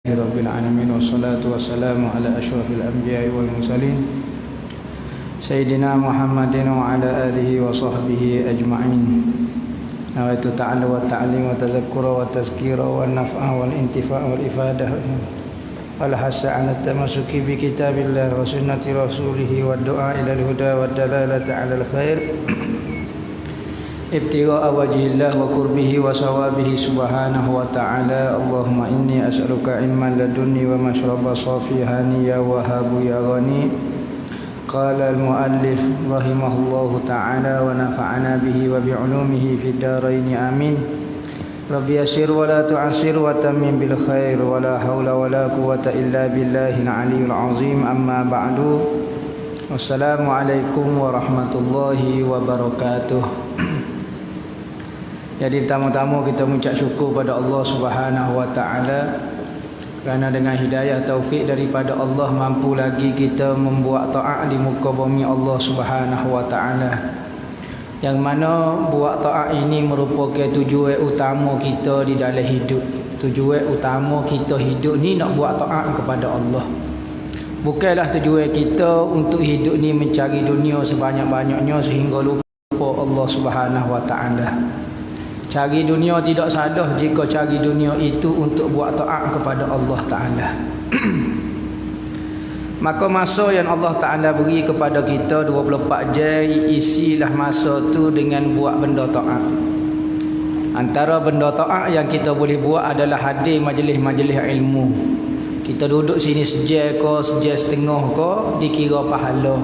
Rabbil alamin wassalatu wassalamu ala asyrafil anbiya'i wal mursalin Sayyidina Muhammadin wa ala alihi wa sahbihi ajma'in. Nawaitu ta'ala wa ta'lim wa tazakkura wa tazkira wa naf'a wal intifa' wal ifadah wal hasa 'ala tamassuki bi kitabillah wa sunnati rasulih wa du'a ila al-huda wa dalalati 'ala al-khair ibtigha'a wajhillah wa qurbihi wa sawabihi subhanahu wa ta'ala. Allahumma inni as'aluka ilman ladunni wa mashraba safihani ya wahabu ya ghani. Qala al-muallif rahimahullahu ta'ala wa nafa'ana bihi wa bi'ulumihi fid daraini amin. Rabbi yassir wa la tu'assir wa tammim bil khair wa la hawla wa la quwwata illa billahil aliyyil azim. Amma ba'du. Wassalamualaikum warahmatullahi wabarakatuh. Jadi pertama-tama kita mengucap syukur pada Allah Subhanahu wa taala kerana dengan hidayah taufik daripada Allah mampu lagi kita membuat taat di muka bumi Allah Subhanahu wa taala. Yang mana buat taat ini merupakan tujuan utama kita di dalam hidup. Tujuan utama kita hidup ni nak buat taat kepada Allah. Bukanlah tujuan kita untuk hidup ni mencari dunia sebanyak-banyaknya sehingga lupa Allah Subhanahu wa taala. Cari dunia tidak salah jika cari dunia itu untuk buat taat kepada Allah Ta'ala. Maka masa yang Allah Ta'ala beri kepada kita 24 jam, isilah masa tu dengan buat benda taat. Antara benda taat yang kita boleh buat adalah hadir majlis-majlis ilmu. Kita duduk sini sejam ke, sejam setengah ke, dikira pahala.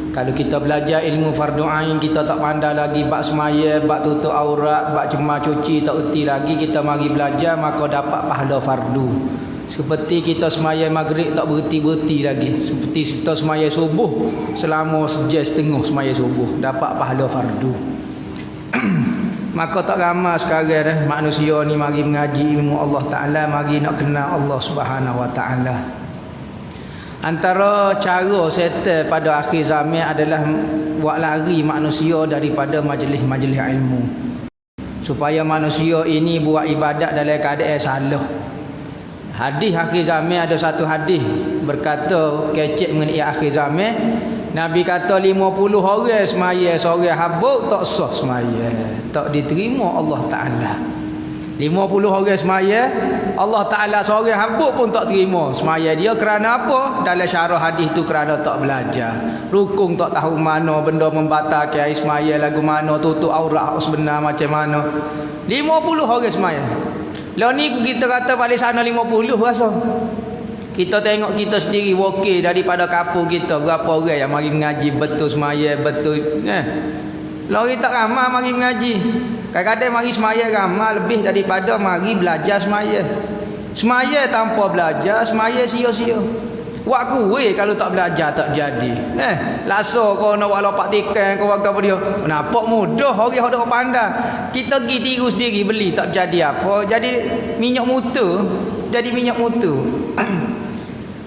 Kalau kita belajar ilmu fardu ain, kita tak pandai lagi bab semaya, bab tutup aurat, bab cemar cuci tak erti lagi, kita mari belajar maka dapat pahala fardu. Seperti kita semaya maghrib tak berhenti-berhenti lagi, seperti kita semaya subuh selama sejam setengah semaya subuh dapat pahala fardu. Maka tak ramai sekarang manusia ni mari mengaji ilmu Allah Ta'ala, mari nak kenal Allah Subhanahu wa Ta'ala. Antara cara setan pada akhir zaman adalah buat lari manusia daripada majlis-majlis ilmu, supaya manusia ini buat ibadat dalam keadaan salah. Hadis akhir zaman, ada satu hadis berkata kecek mengenai akhir zaman. Nabi kata 50 orang semaya seorang habuk tak sah semaya, tak diterima Allah Ta'ala. 50 orang semaya, Allah Ta'ala seorang habuk pun tak terima semaya dia. Kerana apa? Dalam syarah hadis tu kerana tak belajar. Rukun tak tahu mana, benda membatalkan air semaya lagu mana, tutup aurat sebenar macam mana. 50 orang semaya. Lah ni kita kata balik sana 50 rasa. Kita tengok kita sendiri wakil daripada kapur kita, berapa orang yang mari mengaji betul semaya, betul. Lari tak ramai mari mengaji. Kadang-kadang mari semaya ramai lebih daripada mari belajar semaya. Semaya tanpa belajar, semaya sia-sia. Wak kuih kalau tak belajar tak jadi. Lasa kau nak buat lopak tikan kau apa dia. Nampak mudah orang ada pandai. Kita pergi tiru sendiri beli tak jadi apa. Jadi minyak mutu, jadi minyak mutu.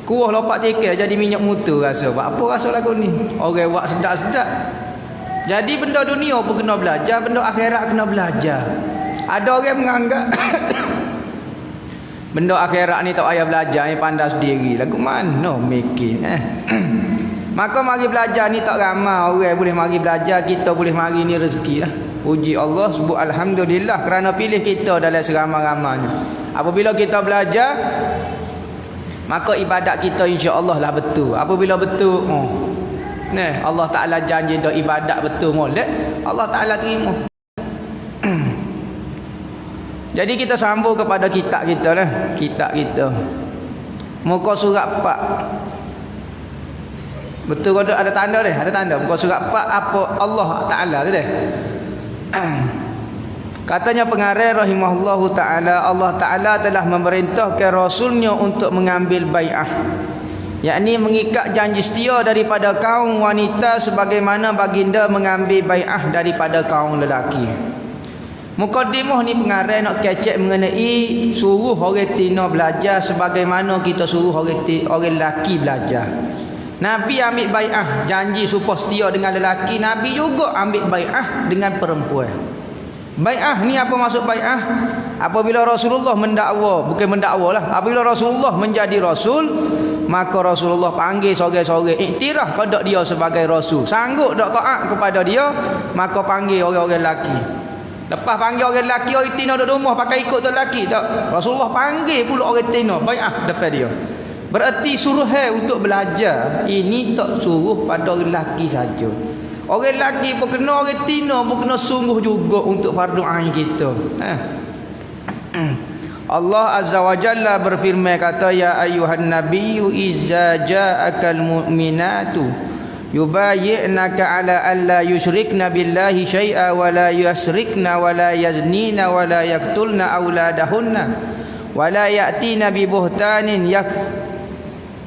Kuah lopak tikan jadi minyak mutu rasa. Apa rasa lagu ni? Orang buat sedap-sedap. Jadi benda dunia pun kena belajar, benda akhirat kena belajar. Ada orang menganggap benda akhirat ni tak payah belajar, ni pandai sendiri. Lagu mana mikir Maka mari belajar ni tak ramai orang boleh mari belajar, kita boleh mari ni rezeki lah. Puji Allah, sebut alhamdulillah kerana pilih kita dalam seramai-ramainya. Apabila kita belajar, maka ibadat kita insya-Allah lah betul. Apabila betul, Allah Ta'ala janji dah ibadat betul molek, Allah Ta'ala terima. Jadi kita sambung kepada kitab kita lah. Kitab kita muka surat 4. Betul ada tanda dia? Ada tanda muka surat 4 apa Allah Ta'ala tu dia. Katanya pengarang rahimahullahu ta'ala, Allah Ta'ala telah memerintahkan Rasulnya untuk mengambil bai'ah, yakni mengikat janji setia daripada kaum wanita sebagaimana baginda mengambil bai'ah daripada kaum lelaki. Mukadimah ni pengarang nak kecek mengenai suruh orang tina belajar sebagaimana kita suruh orang lelaki belajar. Nabi ambil bai'ah janji supaya setia dengan lelaki, Nabi juga ambil bai'ah dengan perempuan. Bai'ah ni apa maksud bai'ah? Apabila Rasulullah mendakwa, bukan mendakwa lah, apabila Rasulullah menjadi Rasul, maka Rasulullah panggil sore-sore iktiraf kepada dia sebagai Rasul. Sanggup tak taat kepada dia, maka panggil orang-orang lelaki. Lepas panggil orang lelaki, orang tina duduk rumah pakai ikut tu lelaki tak. Rasulullah panggil pula orang tina bai'ah depan dia. Berarti suruh untuk belajar ini tak suruh pada orang lelaki saja. Orang lelaki pun kena, orang tina pun kena sungguh juga untuk fardu ain kita. Allah Azza wa Jalla berfirman kata, ya ayyuhan nabiyyu izza ja'akal mu'minatu yubayyi'naka ala alla yushrikna billahi syai'a wa la yusrikna wa la yaznina wa la yaqtulna auladahunna wa la ya'tina bi buhtanin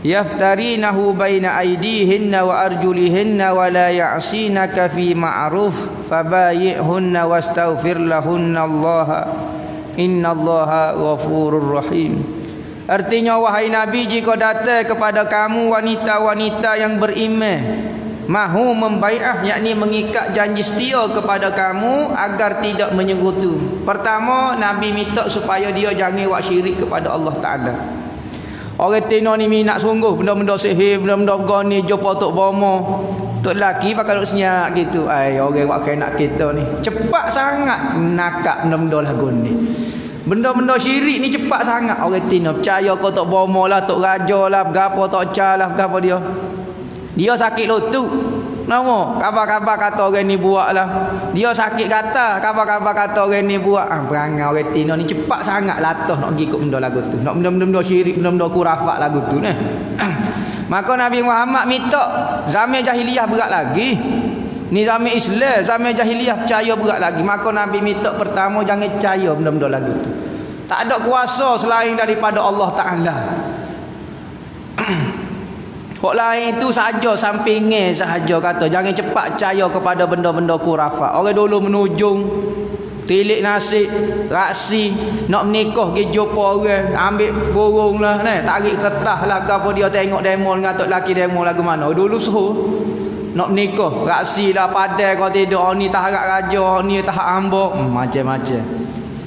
yaftarinahu baina aydihinna wa arjulihinna wa la ya'sinaka fi ma'ruf fabayyi'hunna wastaghfir lahunna Allaha innallaha ghafurur rahim. Artinya wahai Nabi, jika datang kepada kamu wanita-wanita yang beriman mahu membai'ah, yakni mengikat janji setia kepada kamu agar tidak menyekutu. Pertama, Nabi minta supaya dia jangan buat syirik kepada Allah Ta'ala. Orang tina ni minat sungguh benda-benda sihir, benda-benda gani, jumpa tok bomo. Tok lelaki pakai duk senyak gitu. Ai orang buat kena kita ni. Cepat sangat nakak benda-benda lagu ni. Benda-benda syirik ni cepat sangat. Orang tina percaya kau tok bomo lah, tok raja lah, gapo tok calah, gapo dia. Dia sakit lutut. Nama kabar-kabar kata orang ni buat lah. Dia sakit kata, kabar-kabar kata orang ni buat. Perangai orang tina ni cepat sangat latah nak pergi ikut benda lagu tu. Nak benda-benda syirik, benda-benda kurafat lagu tu ni. Maka Nabi Muhammad minta zaman jahiliyah berat lagi. Ni zaman Islam, zaman jahiliyah percaya berat lagi. Maka Nabi minta pertama jangan percaya benda-benda lagu tu. Tak ada kuasa selain daripada Allah Ta'ala. Kok lain itu saja sampingnya sahaja kata jangan cepat percaya kepada benda-benda kurafat. Orang dulu menujung tilik nasi, raksi, nak menikah pergi jumpa orang, ambil burung lah, tarik kertas lah, apa dia tengok demo dengan tok laki demo lagu mana. Dulu suruh nak menikah, raksi lah, padai kau tidak, ni tak harap raja, ni tak hamba, macam-macam.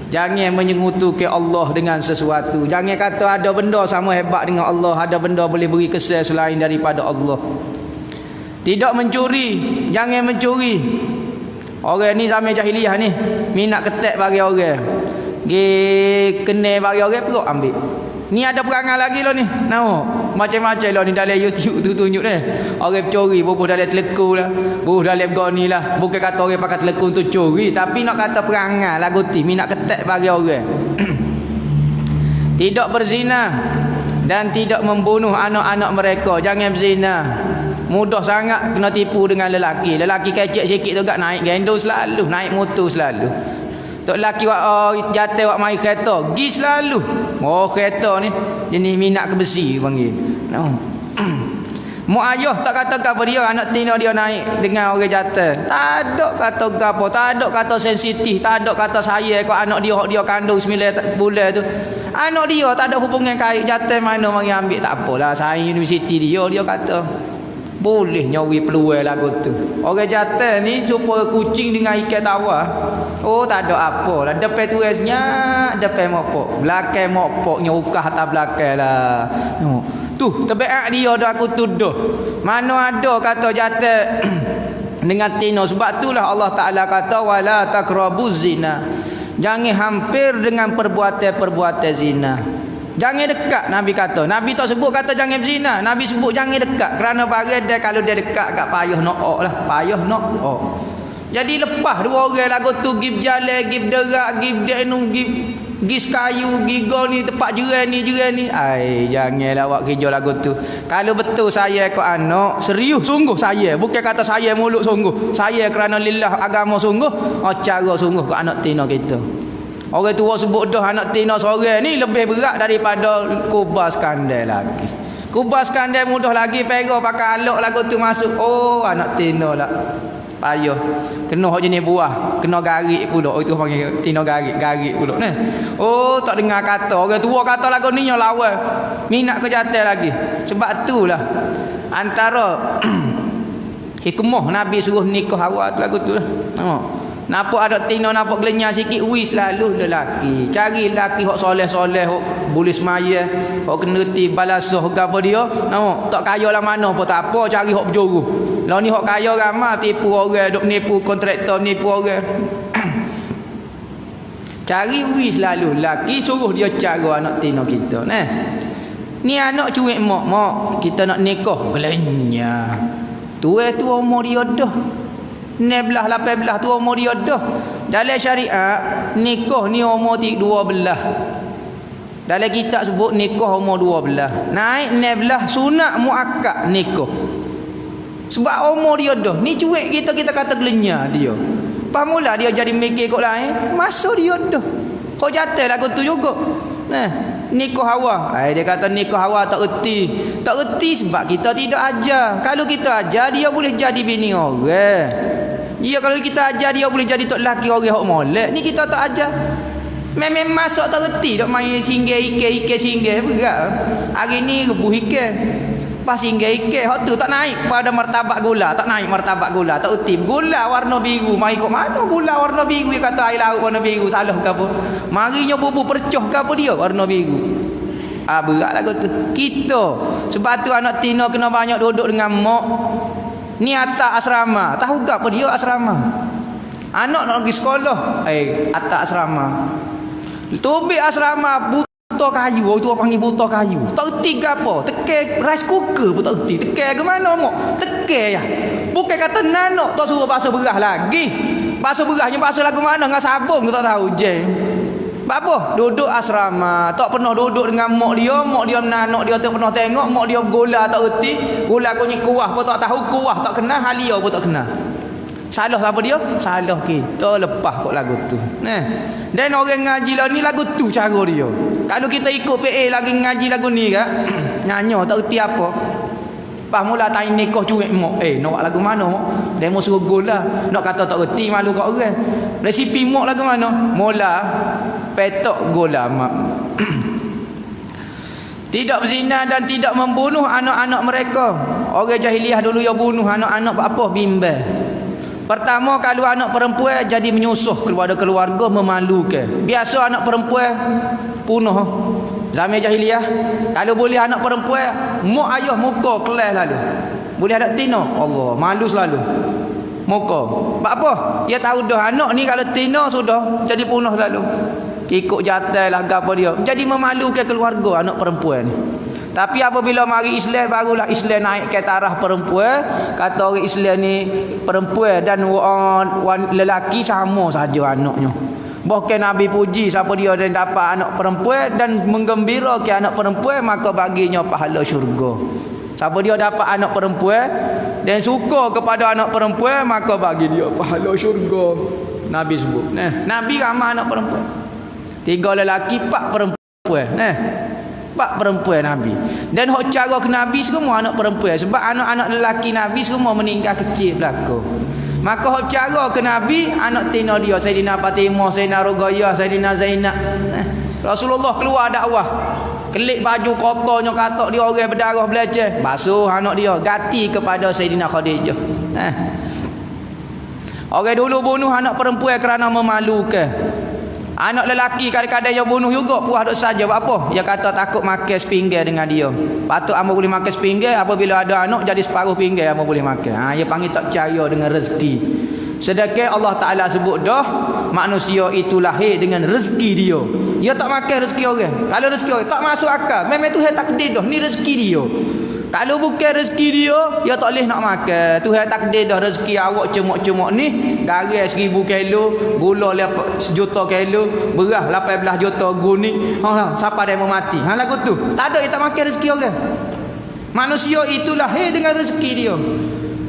Jangan menyengutukan Allah dengan sesuatu. Jangan kata ada benda sama hebat dengan Allah, ada benda boleh beri kesan selain daripada Allah. Tidak mencuri, jangan mencuri. Orang ni zaman jahiliyah ni minat ketek bagi orang. Kena bagi orang perut ambil. Ni ada perangai lagi lah ni. Nampak macam-macam lah ni dalam YouTube tu tunjuk ni. Orang curi bubuh dalam teleku lah, bubuh dalam goni lah. Bukan kata orang pakai teleku untuk curi, tapi nak kata perangai lagu ti minat ketek bagi orang. Tidak berzina dan tidak membunuh anak-anak mereka. Jangan berzina. Mudah sangat kena tipu dengan lelaki. Lelaki kecek sikit tu gak naik gendong selalu, naik motor selalu. Tok lelaki jatuh wak mai kereta, gi selalu. Oh kereta ni jenis minat ke besi panggil. Mak ayah tak kata apa dia anak tina dia naik dengan orang jatuh. Tak ada kata gapo, tak ada kata sensitif, tak ada kata saya kau anak dia kandung 9 bulan tu. Anak dia tak ada hubungan kait jatuh mana mari ambil tak apalah. Saya universiti dia kata boleh nyawi peluang lagu tu. Orang jatuh ni supaya kucing dengan ikan tawar. Oh tak ada apa lah. Depan tuasnya, depan mopok. Belakang mopoknya ukah atas belakang lah. Tu terbaik dia dah aku tuduh. Mana ada kata jatuh dengan tina. Sebab itulah Allah Ta'ala kata wala taqrabuz zina. Jangan hampir dengan perbuatan-perbuatan zina. Jangan dekat, Nabi kata. Nabi tak sebut kata jangan berzina. Nabi sebut jangan dekat. Kerana barang dia kalau dia dekat kat payah nak lah. Payah nak. Jadi lepas dua orang lagu tu pergi berjalan, pergi berderak, pergi berdenu, pergi sekayu, pergi ni tempat jiran ni. Ai, janganlah awak kerja lagu tu. Kalau betul saya kau anak, serius sungguh saya. Bukan kata saya mulut sungguh. Saya kerana lillah agama sungguh, cara sungguh ke anak tina kita. Orang tua sebut dah anak tina seorang ni lebih berat daripada kubas kandai lagi. Kubas kandai mudah lagi perah pakai alok lagu tu masuk. Oh anak tina lah. Payah. Kena hak jenis buah, kena garik pula. Oh itu panggil tina garik pula ni. Oh tak dengar kata. Orang tua kata lagu ni yang lawan. Minat ke jatuh lagi. Sebab itulah antara hikmah Nabi suruh nikah awal lagu tu lah. Nampak ada tina nampak gelenyar sikit wis selalu lelaki. Cari lelaki hok soleh-soleh, hok boleh semaya, hok kena reti balasuh ke apa dia. Nampak tak kaya lah mana pun tak apa, cari hok berjuru. Lah ni hok kaya ramai tipu orang, duk menipu kontraktor, menipu orang. Cari wis selalu lelaki, suruh dia cara anak tina kita. Nah. Ni anak cuik mak kita nak nikah gelenyar. Tua umur dia dah 16 18 tu umur dia dah. Dalam syariat nikah ni umur 12. Dalam kitab sebut nikah umur 12. Naik 16 sunat muakkad nikah. Sebab umur dia dah. Ni cuik kita kata gelenyar dia. Pamula dia jadi mikir kok lain, masa dia dah. Kau jatuh lagu tu juga. Nah, nikah awal. Dia kata nikah awal tak erti. Tak erti sebab kita tidak ajar. Kalau kita ajar dia boleh jadi bini orang. Ya kalau kita ajar dia boleh jadi tok laki orang hok molek. Ni kita tak ajar. Memang masuk tak erti dak main singgah ike singgah berat. Hari ni rebuh ike. Pas singgah ike hok tu tak naik pada martabak gula, tak naik martabak gula, tak erti. Gula warna biru, mai kok mana gula warna biru dia kata air laut warna biru salah ke apa? Marinya bubu percoh ke apa dia warna biru. Berat lagu tu. Kita sebab tu anak tina kena banyak duduk dengan mak. Ni atas asrama. Tahu ke apa dia asrama? Anak nak pergi sekolah. Atas asrama. Tubik asrama buta kayu. Orang tua panggil buta kayu. Tak erti ke apa. Tekan rice cooker pun tak erti. Tekan ke mana mak? Tekan ya. Bukan kata nanok tak suruh basuh beras lagi. Basuh berasnya basuh lagu mana dengan sabun tu tak tahu je. Apa? Duduk asrama. Tak pernah duduk dengan mak dia menanok dia tak pernah tengok. Mak dia gola tak erti. Gola kunyit kuah pun tak tahu. Kuah tak kenal. Halia pun tak kenal. Salah apa dia? Salah kita lepas kok lagu tu. Dan orang ngaji lah ni lagu tu cara dia. Kalau kita ikut PA lagi ngaji lagu ni ke, nyanyi tak erti apa. Pas mula tanya nikah cuik mak. Nak buat lagu mana mak? Demo suruh gola. Nak kata tak erti malu kat orang. Resipi mak lagu mana? Mula petok gola mak. Tidak berzina dan tidak membunuh anak-anak mereka. Orang jahiliah dulu yang bunuh anak-anak apa? Bimbang. Pertama, kalau anak perempuan jadi menyusuh keluarga memalukan. Biasa anak perempuan punuh. Zaman jahiliah, kalau boleh anak perempuan, mak ayah muka kelas lalu. Boleh anak tina, Allah, malu selalu. Muka. Sebab apa? Dia tahu dah anak ni kalau tina sudah jadi punuh lalu. Ikut jatah lah apa dia. Jadi memalukan keluarga anak perempuan ni. Tapi apabila mari Islam, barulah Islam naik ke taraf perempuan. Kata orang Islam ni perempuan dan lelaki sama saja anaknya. Bahkan Nabi puji siapa dia yang dapat anak perempuan dan menggembirakan anak perempuan, maka baginya pahala syurga. Siapa dia dapat anak perempuan dan suka kepada anak perempuan, maka bagi dia pahala syurga. Nabi sebut. Nabi ramai anak perempuan. 3 lelaki, 4 perempuan. 4 perempuan Nabi. Dan hak cara ke Nabi semua anak perempuan. Sebab anak-anak lelaki Nabi semua meninggal kecil belaka. Maka hak cara ke Nabi, anak tina dia Sayyidina Fatimah, Sayyidina Ruqayyah, Sayyidina Zainab. Rasulullah keluar dakwah. Kelik baju kotornya katak dia orang berdarah belajar. Basuh anak dia, ganti kepada Sayyidina Khadijah. Orang dulu bunuh anak perempuan kerana memalukan. Anak lelaki kadang-kadang yang bunuh juga puas duk saja. Buat apa? Dia kata takut makan sepinggir dengan dia. Patut hamba boleh makan sepinggir, apabila ada anak jadi separuh pinggir hamba boleh makan. Dia panggil tak percaya dengan rezeki. Sedangkan Allah Ta'ala sebut dah, manusia itu lahir dengan rezeki dia. Dia tak makan rezeki orang. Kalau rezeki orang tak masuk akal, memang Tuhan takdir dah, ni rezeki dia. Kalau bukan rezeki dia tak boleh nak makan. Tuhan takdir dah rezeki awak cemok-cemok ni, garis 1000 kilo, gula 1 juta kilo, beras 18 juta guni. Siapa dia mau mati? Lagu tu. Tak ada yang tak makan rezeki orang. Manusia itu lahir dengan rezeki dia.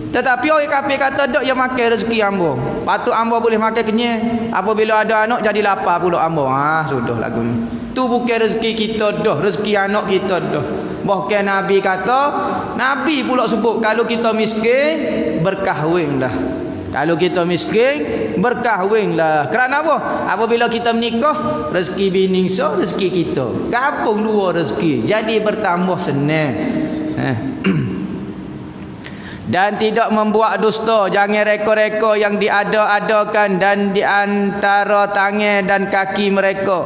Tetapi orang kafir kata dak yang makan rezeki hamba. Patut hamba boleh makan kenyang. Apabila ada anak jadi lapar pula hamba. Sudah lagu ni. Tu bukan rezeki kita dah, rezeki anak kita dah. Bahkan Nabi kata, Nabi pula sebut kalau kita miskin, berkahwinlah. Kalau kita miskin, berkahwinlah. Kerana apa? Apabila kita menikah, rezeki bini so, rezeki kita. Gabung dua rezeki. Jadi bertambah senang. dan tidak membuat dusta. Jangan reka-reka yang diada-adakan dan di antara tangan dan kaki mereka.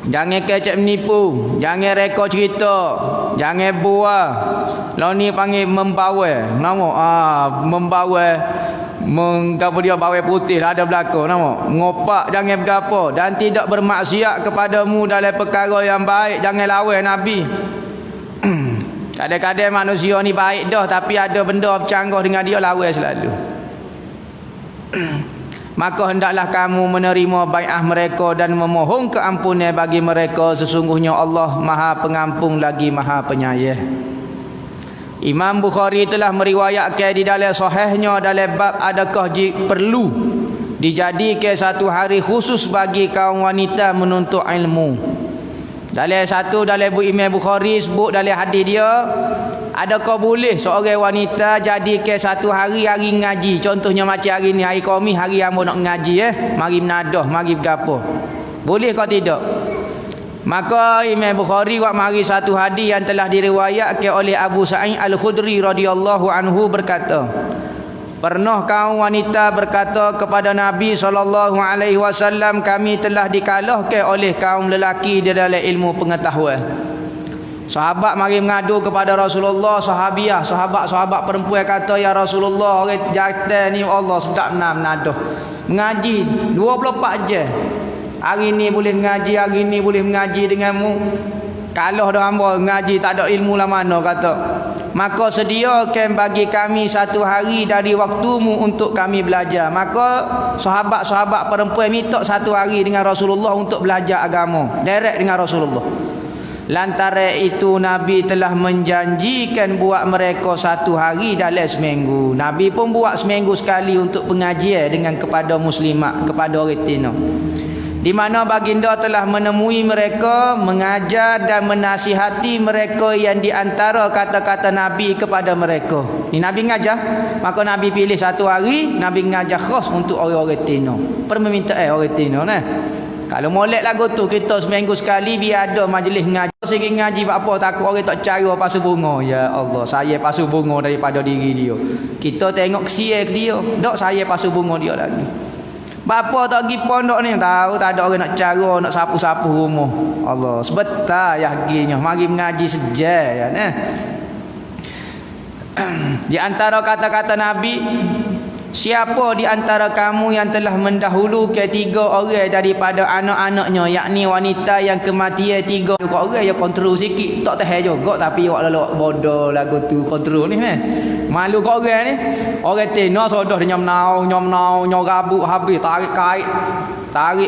Jangan kecek menipu, jangan reka cerita, jangan buah. Lalu ni panggil membawa. Nama membawa, mengapa dia bawai putih ada belakang nama. Ngopak jangan bergapo dan tidak bermaksiat kepadamu dalam perkara yang baik. Jangan lawan Nabi. Kadang-kadang manusia ni baik dah, tapi ada benda bercanggah dengan dia, lawan selalu. Maka hendaklah kamu menerima bai'ah mereka dan memohon keampunan bagi mereka. Sesungguhnya Allah Maha Pengampun lagi Maha Penyayang. Imam Bukhari telah meriwayatkan di dalam sahihnya dalam bab adakah perlu dijadikan satu hari khusus bagi kaum wanita menuntut ilmu. Dalam Imam Bukhari sebut dalam hadis dia, adakah boleh seorang wanita jadikan satu hari ngaji? Contohnya macam hari ni, hari Khamis, hari yang nak ngaji mari menadah, mari bergapo. Boleh kau tidak? Maka Imam Bukhari buat mari satu hadis yang telah diriwayatkan oleh Abu Sa'id Al-Khudri radhiyallahu anhu berkata, pernah kaum wanita berkata kepada Nabi SAW, kami telah dikalahkan oleh kaum lelaki di dalam ilmu pengetahuan. Sahabat mari mengadu kepada Rasulullah, sahabat perempuan kata, ya Rasulullah, orang jantan ni Allah sedap menadah mengaji 24 jam. Hari ni boleh mengaji, hari ni boleh mengaji denganmu. Kalah dah hamba mengaji, tak ada ilmu lah mana kata. Maka sediakan bagi kami satu hari dari waktumu untuk kami belajar. Maka sahabat-sahabat perempuan minta satu hari dengan Rasulullah untuk belajar agama direct dengan Rasulullah. Lantaran itu Nabi telah menjanjikan buat mereka satu hari dalam seminggu. Nabi pun buat seminggu sekali untuk pengajian dengan kepada muslimat, kepada orang Tino, di mana baginda telah menemui mereka, mengajar dan menasihati mereka yang di antara kata-kata Nabi kepada mereka. Ni Nabi ngajar, maka Nabi pilih satu hari Nabi ngajar khas untuk orang-orang Tino. Permintaan orang Tino nah. Kalau molek lagu tu kita seminggu sekali biar ada majlis ngaji. Segi ngaji buat apa, takut orang tak cara pasu bunga. Ya Allah, saya pasu bunga daripada diri dia. Kita tengok kesian ke dia, dak saya pasu bunga dia lagi. Bapa tak pergi pondok ni tahu tak ada orang nak cara, nak sapu-sapu rumah. Allah, sebentar yakinnya mari mengaji sejak ya nah. Di antara kata-kata Nabi, siapa di antara kamu yang telah mendahulukan 3 orang daripada anak-anaknya, yakni wanita yang kematian 3 orang, ya kontrol sikit, tak tahan juga tapi awak lalu bodoh lagu tu kontrol ni malu kau orang ni. Orang Tino sodoh dia nyom-nau rabuk habis tarik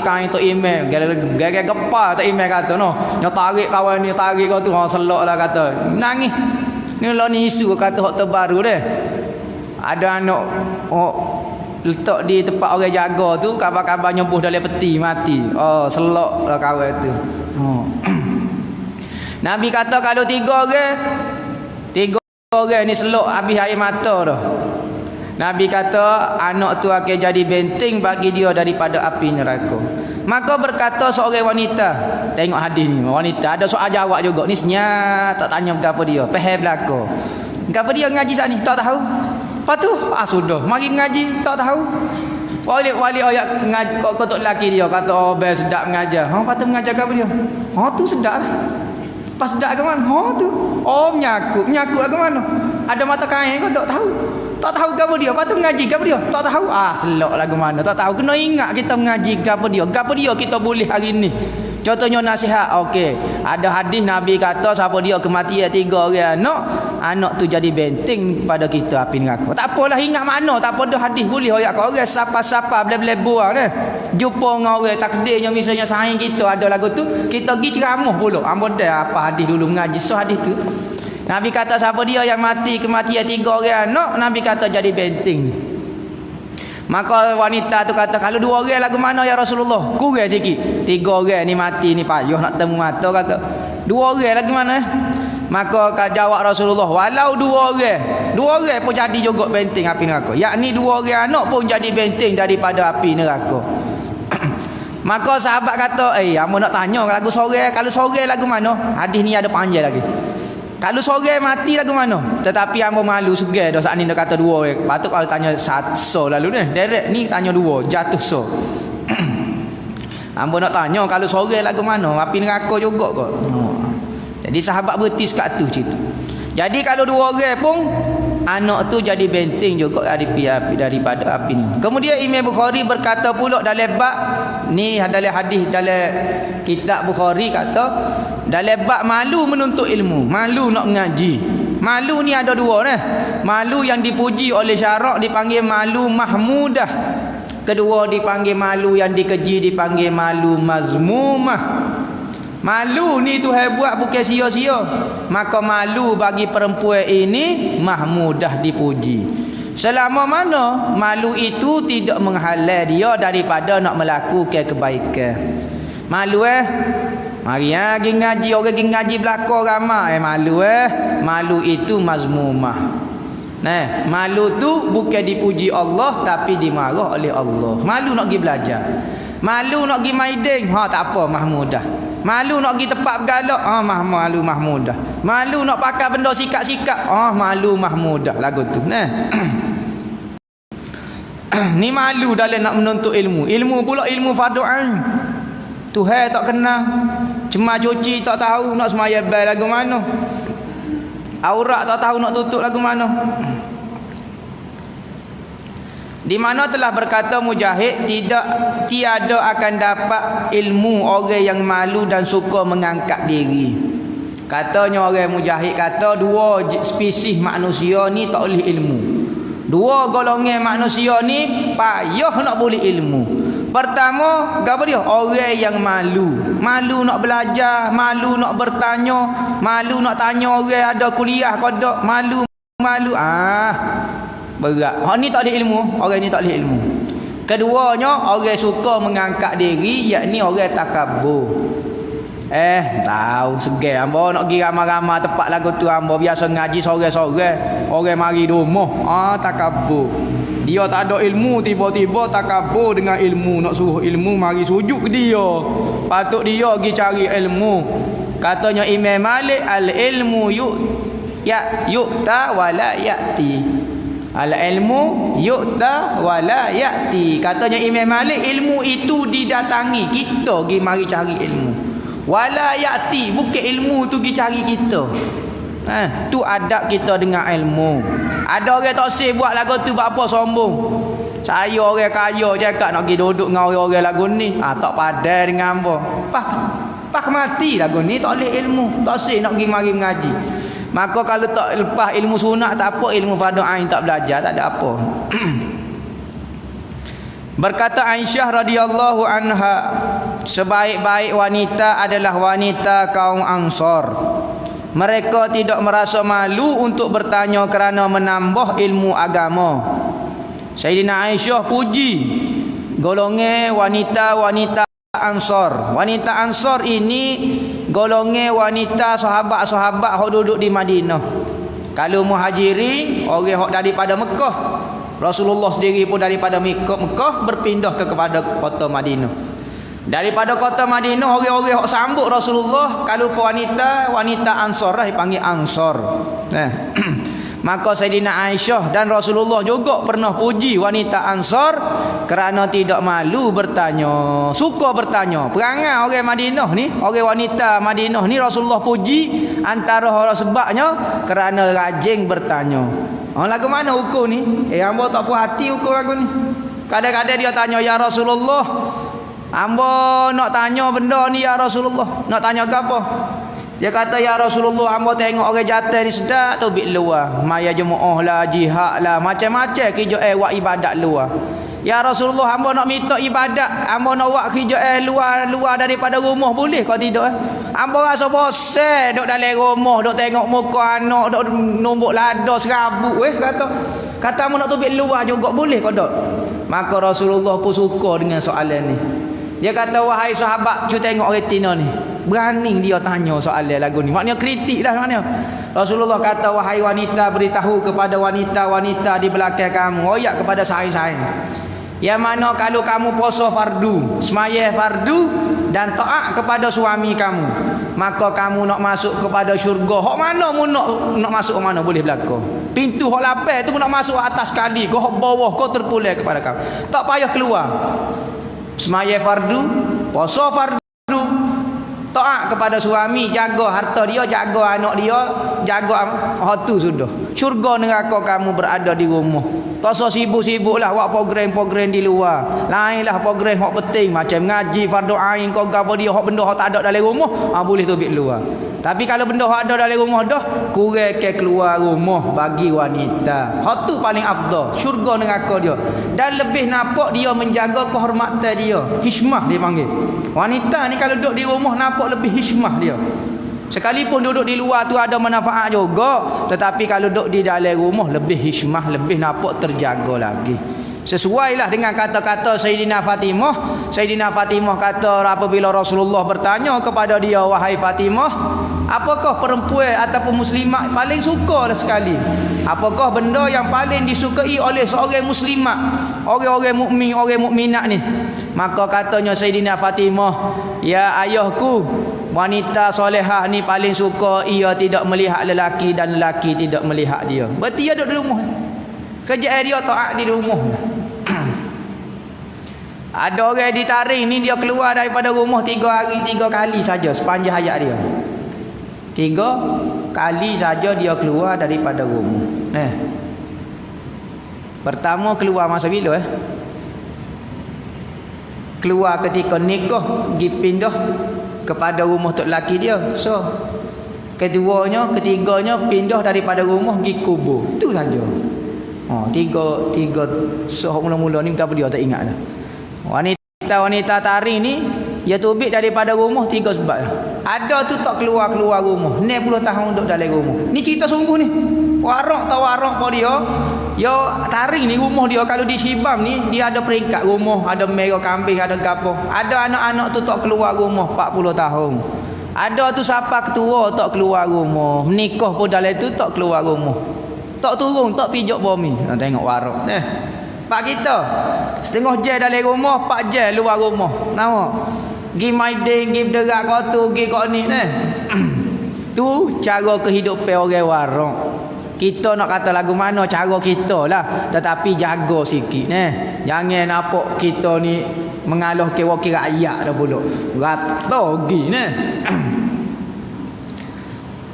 kain tu email gaya gepa tak email kata no nyo tarik kawan ni tarik kau tu selok lah kata nangis ni lo ni isu kata hak terbaru deh. Ada anak letak di tempat orang jaga tu, kabar-kabar nyebuh dalam peti mati. Selok lah kawan tu. Nabi kata kalau 3 orang ni selok habis air mata dah. Nabi kata anak tu akan jadi benteng bagi dia daripada api neraka. Maka berkata seorang wanita, tengok hadis ni, wanita ada soal jawab juga ni senyap, tak tanya apa dia, faham belaka. Apa dia ngaji saat ni? Tak tahu. Lepas tu sudah mari ngaji tak tahu. Wali ayat ngaji kau tok lelaki dia kata best sedap mengajar. Patut mengajar apa dia? Tu sedap lah. Pas sedap ke mana? Tu. Menyakut lah ke mana? Ada mata kain kau tak tahu. Tak tahu apa dia. Patut mengaji apa dia? Tak tahu. Selok lah ke mana? Tak tahu. Kena ingat kita mengaji apa dia. Apa dia kita boleh hari ni. Contohnya nasihat. Okey. Ada hadis Nabi kata siapa dia kematian 3 orang anak tu jadi benteng pada kita api neraka. Tak apalah ingat mana, tak apa dah hadis boleh ayat kau orang siapa-siapa boleh buang dah. Jumpa dengan orang takdirnya misalnya saing kita ada lagu tu, kita pergi ceramah pula. Dah apa hadis dulu mengaji hadis tu. Nabi kata siapa dia yang mati kematian 3 orang anak, Nabi kata jadi benteng. Maka wanita tu kata kalau 2 orang lagu mana ya Rasulullah? Kurang sikit. 3 orang ni mati ni payah nak temu mata kata. 2 orang lagi mana? Maka jawab Rasulullah, walau 2 orang pun jadi juga benteng api neraka. Yakni 2 orang anak pun jadi benteng daripada api neraka. Maka sahabat kata, hamba nak tanya lagu sore, kalau sore lagu mana? Hadis ni ada panjang lagi. Kalau seorang mati lagu mana? Tetapi hamba malu segar dah saat ni dah kata dua. Patut kalau tanya so lalu ni. Direct ni tanya dua, jatuh so. Hamba nak tanya kalau seorang lagu mana? Api neraka juga kok. Jadi sahabat bertis kat tu cerita. Jadi kalau dua orang pun anak tu jadi benteng juga daripada api ni. Kemudian Imam Bukhari berkata pula dalam bab ni dalam hadis dalam kitab Bukhari kata dalam bab malu menuntut ilmu, malu nak ngaji. Malu ni ada dua dah. Malu yang dipuji oleh syarak dipanggil malu mahmudah. Kedua dipanggil malu yang dikeji dipanggil malu mazmumah. Malu ni Tuhan buat bukan sia-sia. Maka malu bagi perempuan ini mahmudah dipuji. Selama mana malu itu tidak menghalang dia daripada nak melakukan kebaikan. Malu mari pergi ngaji, orang pergi ngaji belakang ramai malu malu itu mazmumah. Nah, malu tu bukan dipuji Allah tapi dimarah oleh Allah. Malu nak pergi belajar. Malu nak pergi maiding, tak apa mahmudah. Malu nak pergi tempat bergalak, malu mahmudah. Malu nak pakai benda sikat-sikat, malu mahmudah lagu tu. Nah. Ni malu dalam nak menuntut ilmu. Ilmu pula ilmu fardu ain. Tuhan tak kenal. Cemar cuci tak tahu nak semaya bel lagu mana. Aurat tak tahu nak tutup lagu mana. Di mana telah berkata Mujahid tiada akan dapat ilmu orang yang malu dan suka mengangkat diri. Katanya orang Mujahid kata dua spesies manusia ni tak boleh ilmu. Dua golongan manusia ni payah nak boleh ilmu. Pertama, apa dia? Orang yang malu. Malu nak belajar, malu nak bertanya, malu nak tanya orang ada kuliah ke tak, malu. Berat. Hak ni tak ada ilmu, orang ni tak ada ilmu. Keduanya, orang suka mengangkat diri, yakni orang takabur. Tahu segar hamba nak pergi ramai-ramai tempat lagu tu hamba biasa ngaji sore-sore. Orang mari rumah, takabur. Dia tak ada ilmu, tiba-tiba takabur dengan ilmu, nak suruh ilmu mari sujud ke dia. Patut dia pergi cari ilmu. Katanya Imam Malik, al-ilmu yu'ta wala ya'ti. Al-ilmu yu'ta wala ya'ti. Katanya Imam Malik, ilmu itu didatangi, kita pergi mari cari ilmu. Wala ya'ti, bukan ilmu tu pergi cari kita. Tu adab kita dengan ilmu. Ada orang tak sih buat lagu tu buat apa sombong. Saya orang kaya cakap nak pergi duduk dengan orang-orang lagu ni. Tak padai dengan hamba. Pak mati lagu ni tak boleh ilmu. Tak sih nak pergi mari mengaji. Maka kalau tak lepas ilmu sunat tak apa, ilmu fardu ain tak belajar tak ada apa. Berkata Aisyah radhiyallahu anha, sebaik-baik wanita adalah wanita kaum Ansar. Mereka tidak merasa malu untuk bertanya kerana menambah ilmu agama. Sayyidina Aisyah puji golongan wanita-wanita Ansar. Wanita Ansar ini golongan wanita sahabat-sahabat yang duduk di Madinah. Kalau muhajirin, orang yang daripada Mekah. Rasulullah sendiri pun daripada Mekah berpindah kepada kota Madinah. Daripada kota Madinah, orang-orang yang sambut Rasulullah, kalau wanita Ansar lah dipanggil Ansar. Maka Sayyidina Aisyah dan Rasulullah juga pernah puji wanita Ansar kerana tidak malu bertanya, suka bertanya. Perangai orang Madinah ni, orang wanita Madinah ni Rasulullah puji antara sebabnya kerana rajin bertanya. Lagu mana hukum ni? Hamba tak puas hati hukum lagu ni. Kadang-kadang dia tanya, ya Rasulullah, hamba nak tanya benda ni ya Rasulullah. Nak tanya ke apa? Dia kata, ya Rasulullah, hamba tengok orang jatuh ni sedap tu bit luar. Maya jemaah lah, jihad lah, macam-macam kerja buat ibadat luar. Ya Rasulullah, hamba nak minta ibadat, hamba nak buat kerja luar daripada rumah, boleh kau tidak? Hamba rasa bosan duduk dalam rumah, duduk tengok muka anak, duduk numbuk lada serabut kata hamba nak tubik luar juga, boleh kau tak? Maka Rasulullah pun suka dengan soalan ni. Dia kata, wahai sahabat, cuba tengok orang tina ni, berani dia tanya soalan lagu ni, maknanya kritik lah maknanya. Rasulullah kata, wahai wanita, beritahu kepada wanita-wanita di belakang kamu, royak kepada saing-saing, Yang mana kalau kamu puasa fardu, semaya fardu dan taat kepada suami kamu, maka kamu nak masuk kepada syurga. Hak mana mu nak masuk ke mana boleh berlaku. Pintu hak lapar tu nak masuk atas sekali, kau hak bawah kau terpulang kepada kamu. Tak payah keluar. Semaya fardu, puasa fardu, taat kepada suami, jaga harta dia, jaga anak dia, jaga hak tu sudah. Syurga neraka kamu berada di rumah. Tak usah sibuk-sibuklah buat program-program di luar. Lainlah program hak penting macam ngaji fardu ain kau gapo dia hak benda hak tak ada dalam rumah, boleh tu pergi luar. Tapi kalau benda hak ada dalam rumah dah, kurang ke keluar rumah bagi wanita. Hak tu paling afdal, syurga neraka dia. Dan lebih nampak dia menjaga kehormatan dia. Hishmah dia panggil. Wanita ni kalau duduk di rumah nampak lebih hishmah dia. Sekalipun duduk di luar tu ada manfaat juga, tetapi kalau duduk di dalam rumah lebih hishmah, lebih nampak terjaga lagi. Sesuailah dengan kata-kata Sayyidina Fatimah. Sayyidina Fatimah kata apabila Rasulullah bertanya kepada dia, wahai Fatimah, apakah perempuan ataupun muslimat paling suka sekali? Apakah benda yang paling disukai oleh seorang muslimat, orang-orang mukmin, orang mukminat ni? Maka katanya Sayyidina Fatimah, ya ayahku, wanita solehah ni paling suka ia tidak melihat lelaki dan lelaki tidak melihat dia. Berarti dia duduk di rumah. Kerjaan dia taat di rumah. Ada orang ditaring ni dia keluar daripada rumah 3 hari 3 kali saja sepanjang hayat dia. 3 kali saja dia keluar daripada rumah. Pertama keluar masa bila keluar ketika nikah, pergi pindah kepada rumah tok lelaki dia. So keduanya, ketiganya pindah daripada rumah pergi kubur. Itu saja. Tiga so mula-mula ni apa dia tak ingat dah. Wanita taring ni dia tubik daripada rumah 3 sebab. Ada tu tak keluar rumah. 60 tahun duduk dalam rumah. Ni cerita sungguh ni. Warak tak warak apa dia. Dia taring ni rumah dia kalau di Sibam ni dia ada peringkat rumah, ada merah kambing, ada gapo. Ada anak-anak tu tak keluar rumah 40 tahun. Ada tu siapa ketua tak keluar rumah. Menikah pun dalam tu tak keluar rumah. Tak turun, tak pijak bumi. Nak tengok warak. Pak kita setengah jam dalam rumah, 4 jam luar rumah. Nampak? Gi maidin, gi berderak kotor, gi kok ni Tu cara kehidupan orang warak. Kita nak kata lagu mana cara kita lah, tetapi jaga sikit jangan nampak kita ni mengalah ke wakil rakyat dah pula. Rata gi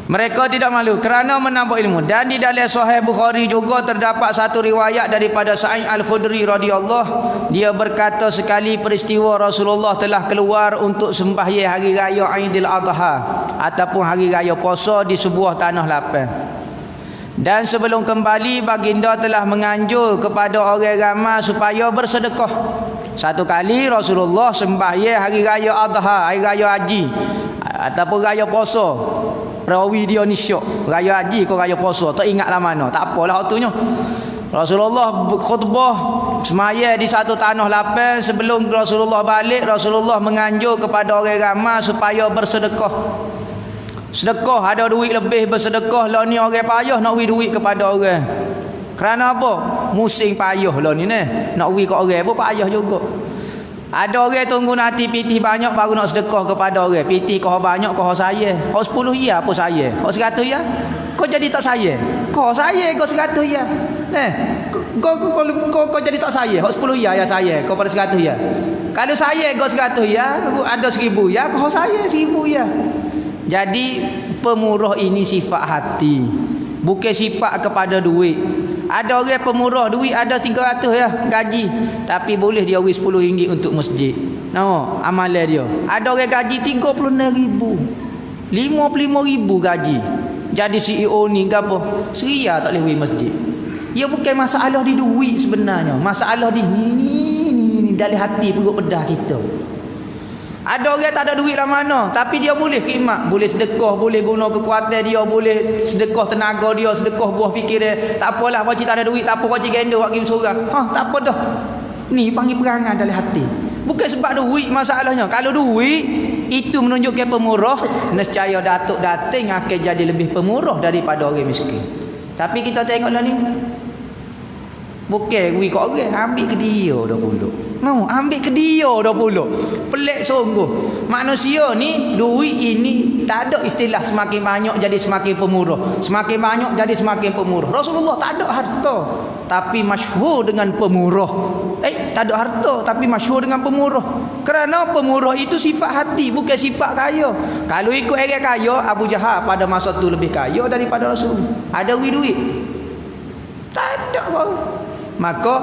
Mereka tidak malu kerana menampak ilmu. Dan di dalam Sahih Bukhari juga terdapat satu riwayat daripada Sa'id Al-Khudri radhiyallahu, dia berkata sekali peristiwa Rasulullah telah keluar untuk sembahyang hari raya Aidil Adha ataupun hari raya puasa di sebuah tanah lapang. Dan sebelum kembali baginda telah menganjur kepada orang ramai supaya bersedekah. Satu kali Rasulullah sembahyang hari raya Adha, hari raya haji ataupun raya puasa. Perawi dia ni syok, raya haji ke raya puasa tak ingatlah mana, tak apalah waktunya. Rasulullah khutbah semaya di satu tanah lapang. Sebelum Rasulullah balik, Rasulullah menganjur kepada orang ramai supaya bersedekah. Sedekah, ada duit lebih bersedekah. Lah ni orang payah nak beri duit kepada orang. Kerana apa? Musim payah lah ni nak beri ke orang pun payah juga. Ada orang tunggu nanti pitih banyak baru nak sedekah kepada orang. Pitih kau banyak kau saya. Kau 10 ya apa saya? Kau 100 ya? Kau jadi tak saya? Kau saya kau 100 ya. Kau jadi tak saya. Kau 10 ya saya. Kau pada 100 ya. Kalau saya kau 100 ya, ada 1000 ya, kau saya 1000 ya. Jadi pemurah ini sifat hati, bukan sifat kepada duit. Ada orang pemurah duit ada 300 ya gaji, tapi boleh dia beri RM10 untuk masjid. Nampak amalan dia. Ada orang gaji 36,000, 55,000 gaji. Jadi CEO ni gapo? Seria tak boleh beri masjid. Ia bukan masalah di duit sebenarnya. Masalah di ni dalam hati perut bedah kita. Ada orang tak ada duit lah mana, tapi dia boleh khidmat, boleh sedekah, boleh guna kekuatan dia, boleh sedekah tenaga dia, sedekah buah fikir dia. Tak apalah pakcik tak ada duit, tak apa pakcik genda buat game seorang. Tak apa dah. Ni panggil perangai dalam hati. Bukan sebab duit masalahnya. Kalau duit itu menunjukkan pemurah, nescaya datuk dating akan jadi lebih pemurah daripada orang miskin. Tapi kita tengoklah ni. Bukan wi kok orang, ambil ke dia 20. Mau ambil ke dia 20. Pelik sungguh. Manusia ni duit ini tak ada istilah semakin banyak jadi semakin pemurah. Semakin banyak jadi semakin pemurah. Rasulullah tak ada harta tapi masyhur dengan pemurah. Tak ada harta tapi masyhur dengan pemurah. Kerana pemurah itu sifat hati, bukan sifat kaya. Kalau ikut orang kaya, Abu Jahal pada masa tu lebih kaya daripada Rasul. Ada duit? Tak ada pun. Maka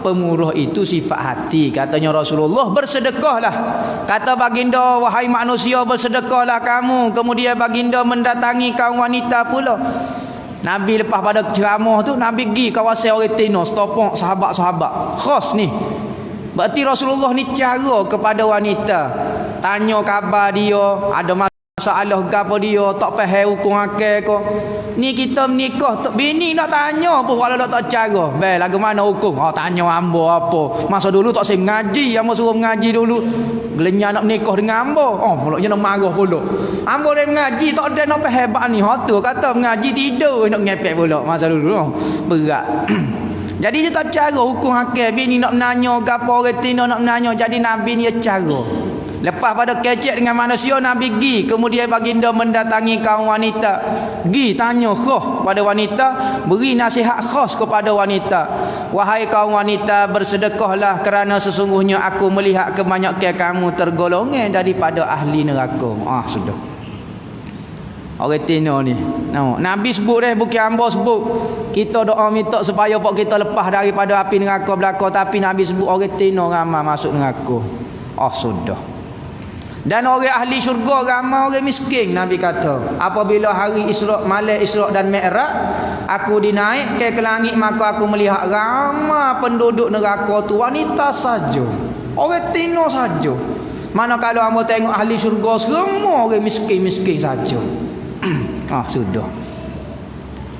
pemurah itu sifat hati. Katanya Rasulullah, bersedekahlah. Kata baginda, wahai manusia, bersedekahlah kamu. Kemudian baginda mendatangi kaum wanita pula. Nabi lepas pada ceramah tu, Nabi pergi kawasan orang Tino, stopok sahabat-sahabat. Khas ni. Berarti Rasulullah ni cara kepada wanita. Tanya khabar dia, ada masalah gapo dia, tak faham hukum akal ke. Ni kita menikah, bini nak tanya pun kalau tak cara. Baik, lagu mana hukum? Tanya hamba apa. Masa dulu tak saya mengaji, hamba suruh mengaji dulu. Gelenya nak menikah dengan hamba. Pula je nak marah pula. Hamba dia mengaji, tak ada nak hebat ni. Tu kata mengaji tidur nak ngepek pula masa dulu. Berat. Jadi dia tak cara hukum akal. Bini nak menanya gapo, orang Tino nak menanya. Jadi Nabi ni cara. Lepas pada kecek dengan manusia, Nabi pergi. Kemudian baginda mendatangi kaum wanita. Pergi tanya khas pada wanita. Beri nasihat khas kepada wanita. Wahai kaum wanita, bersedekahlah kerana sesungguhnya aku melihat kebanyakan kamu tergolongan daripada ahli neraka. Sudah. Orang Tino ni. Nabi sebut bukan hamba sebut. Kita doa minta supaya pak kita lepas daripada api neraka belaka. Tapi Nabi sebut orang Tino ramai masuk neraka. Sudah. Dan orang ahli syurga ramai orang miskin. Nabi kata, apabila hari Isra', malam Isra' dan Mi'raj, aku dinaikkan ke langit, maka aku melihat ramai penduduk neraka tu wanita saja, orang Tino saja. Mana kalau hamba tengok ahli syurga semua orang miskin-miskin saja. Sudah.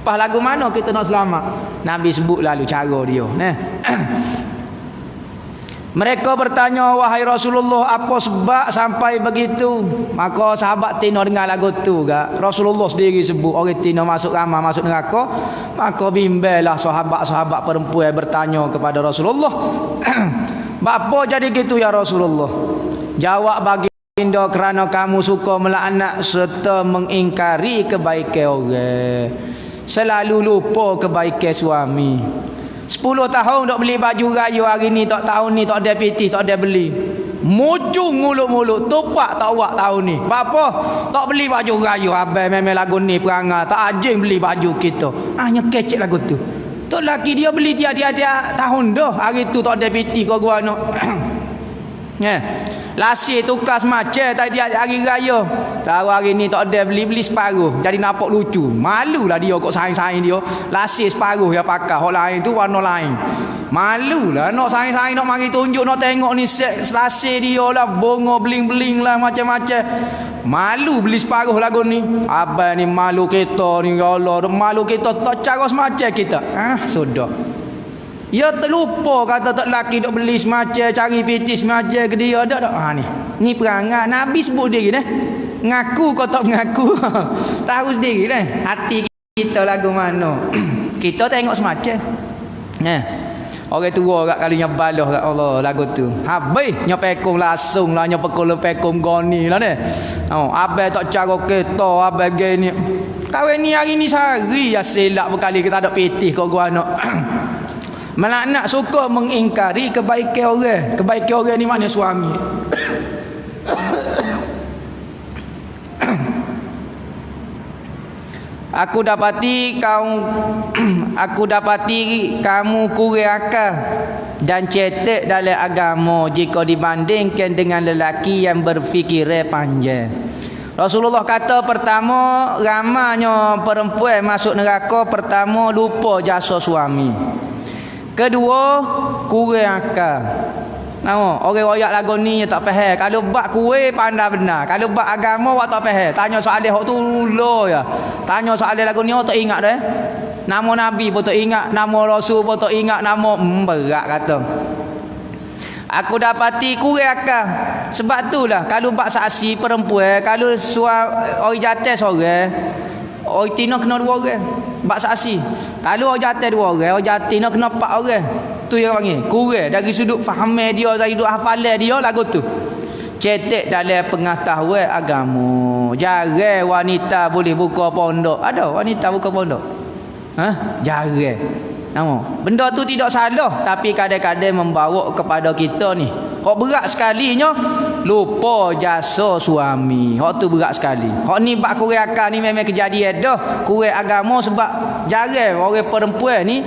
Pas lagu mana kita nak selamat? Nabi sebut lalu cara dia. Mereka bertanya, wahai Rasulullah, apa sebab sampai begitu? Maka sahabat Tino dengar lagu tu gak. Rasulullah sendiri sebut orang Tino masuk ramai masuk neraka. Maka bimbanglah sahabat-sahabat perempuan bertanya kepada Rasulullah. Bapa jadi gitu ya Rasulullah? Jawab baginda, kerana kamu suka melaknat serta mengingkari kebaikan orang. Selalu lupa kebaikan suami. 10 tahun tak beli baju raya, hari ni tak tahun ni tak ada piti, tak ada beli. Mujung mulut-mulut, tupak tak buat tahun ni. Apa? Tak beli baju raya. Abang memang lagu ni perangai, tak ajing beli baju kita. Hanya kecek lagu tu. Tok laki dia beli tiap-tiap tahun dah. Hari tu tak ada piti kau gua nak. Lasih tukar semacam tiap hari raya. Tahu hari ni tak ada beli separuh. Jadi nampak lucu. Malulah dia kok saing-saing dia. Lasih separuh ya pakai. Hak lain tu warna lain. Malulah nak saing-saing nak mari tunjuk nak tengok ni set lasih dia lah, bongo bling-bling lah macam-macam. Malu beli separuh lagu ni. Abang ni malu kita ni ya Allah. Malu kita tak cara semacam kita. Sudah. Ya terlupa kata tak laki dok beli semacam, cari piti semacam ke dia dak. Ni perangai Nabi sebut diri dah. Ngaku kau tak mengaku. Tahu sendiri dah hati kita lagu mana. Kita tengok semacam. Orang tua kat kalinya balah kat Allah lagu tu. Habis nya pekong langsung lah, nya pekol pekong goni lah ni. Abang tak cara kita, abang gini. Kawan ni hari ni sehari ya selak berkali kita ada piti kau gua nak. Melaknat suka mengingkari kebaikan orang. Kebaikan orang ni maknanya suami. Aku dapati kamu kurang akal dan cetek dalam agama jika dibandingkan dengan lelaki yang berfikiran panjang. Rasulullah kata pertama, ramanya perempuan masuk neraka, pertama lupa jasa suami. Kedua, kurang akal. Orang royak lagu ni tak faham. Kalau bab kuih pandai benar. Kalau bab agama awak tak faham. Tanya soalan hak tu ulo ya. Tanya soalan lagu ni tak ingat dah. Nama Nabi pun tak ingat, nama Rasul pun tak ingat, nama berat kata. Aku dapati kurang akal. Sebab itulah kalau bab saksi perempuan, kalau orang jatuh seorang, orang Tino kena 2 orang. bak saksi. Kalau orang jatuh 2 orang, orang jatuh nak kena 4 orang. Tu yang panggil kurang dari sudut faham dia, dari sudut hafalan dia lagu tu. Cetek dalam pengetahuan agama. Jarang wanita boleh buka pondok. Ada wanita buka pondok? Jarang. Benda tu tidak salah, tapi kadang-kadang membawa kepada kita ni hak berat sekalinya lupa jasa suami. Hak tu berat sekali. Hak ni bab kurang akal ni memang kejadian dah. Kurang agama sebab jarang orang perempuan ni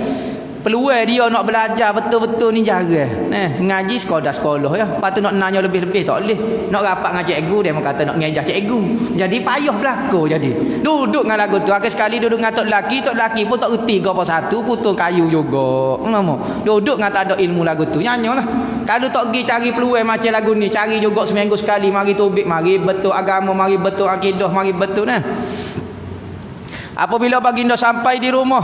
peluang dia nak belajar betul-betul ni jarang. Ngaji sekolah ya. Lepas tu nak nanya lebih-lebih tak boleh. Nak rapat dengan cikgu dia kata nak ngajak cikgu. Jadi payah berlaku jadi. Duduk dengan lagu tu. Akhir sekali duduk dengan tok laki pun tak reti ke apa satu, putus kayu juga. Duduk dengan tak ada ilmu lagu tu. Nyanyalah. Kalau tak pergi cari peluang macam lagu ni, cari juga seminggu sekali, mari tubik, mari betul agama, mari betul akidah, mari betul nah. Apabila baginda sampai di rumah,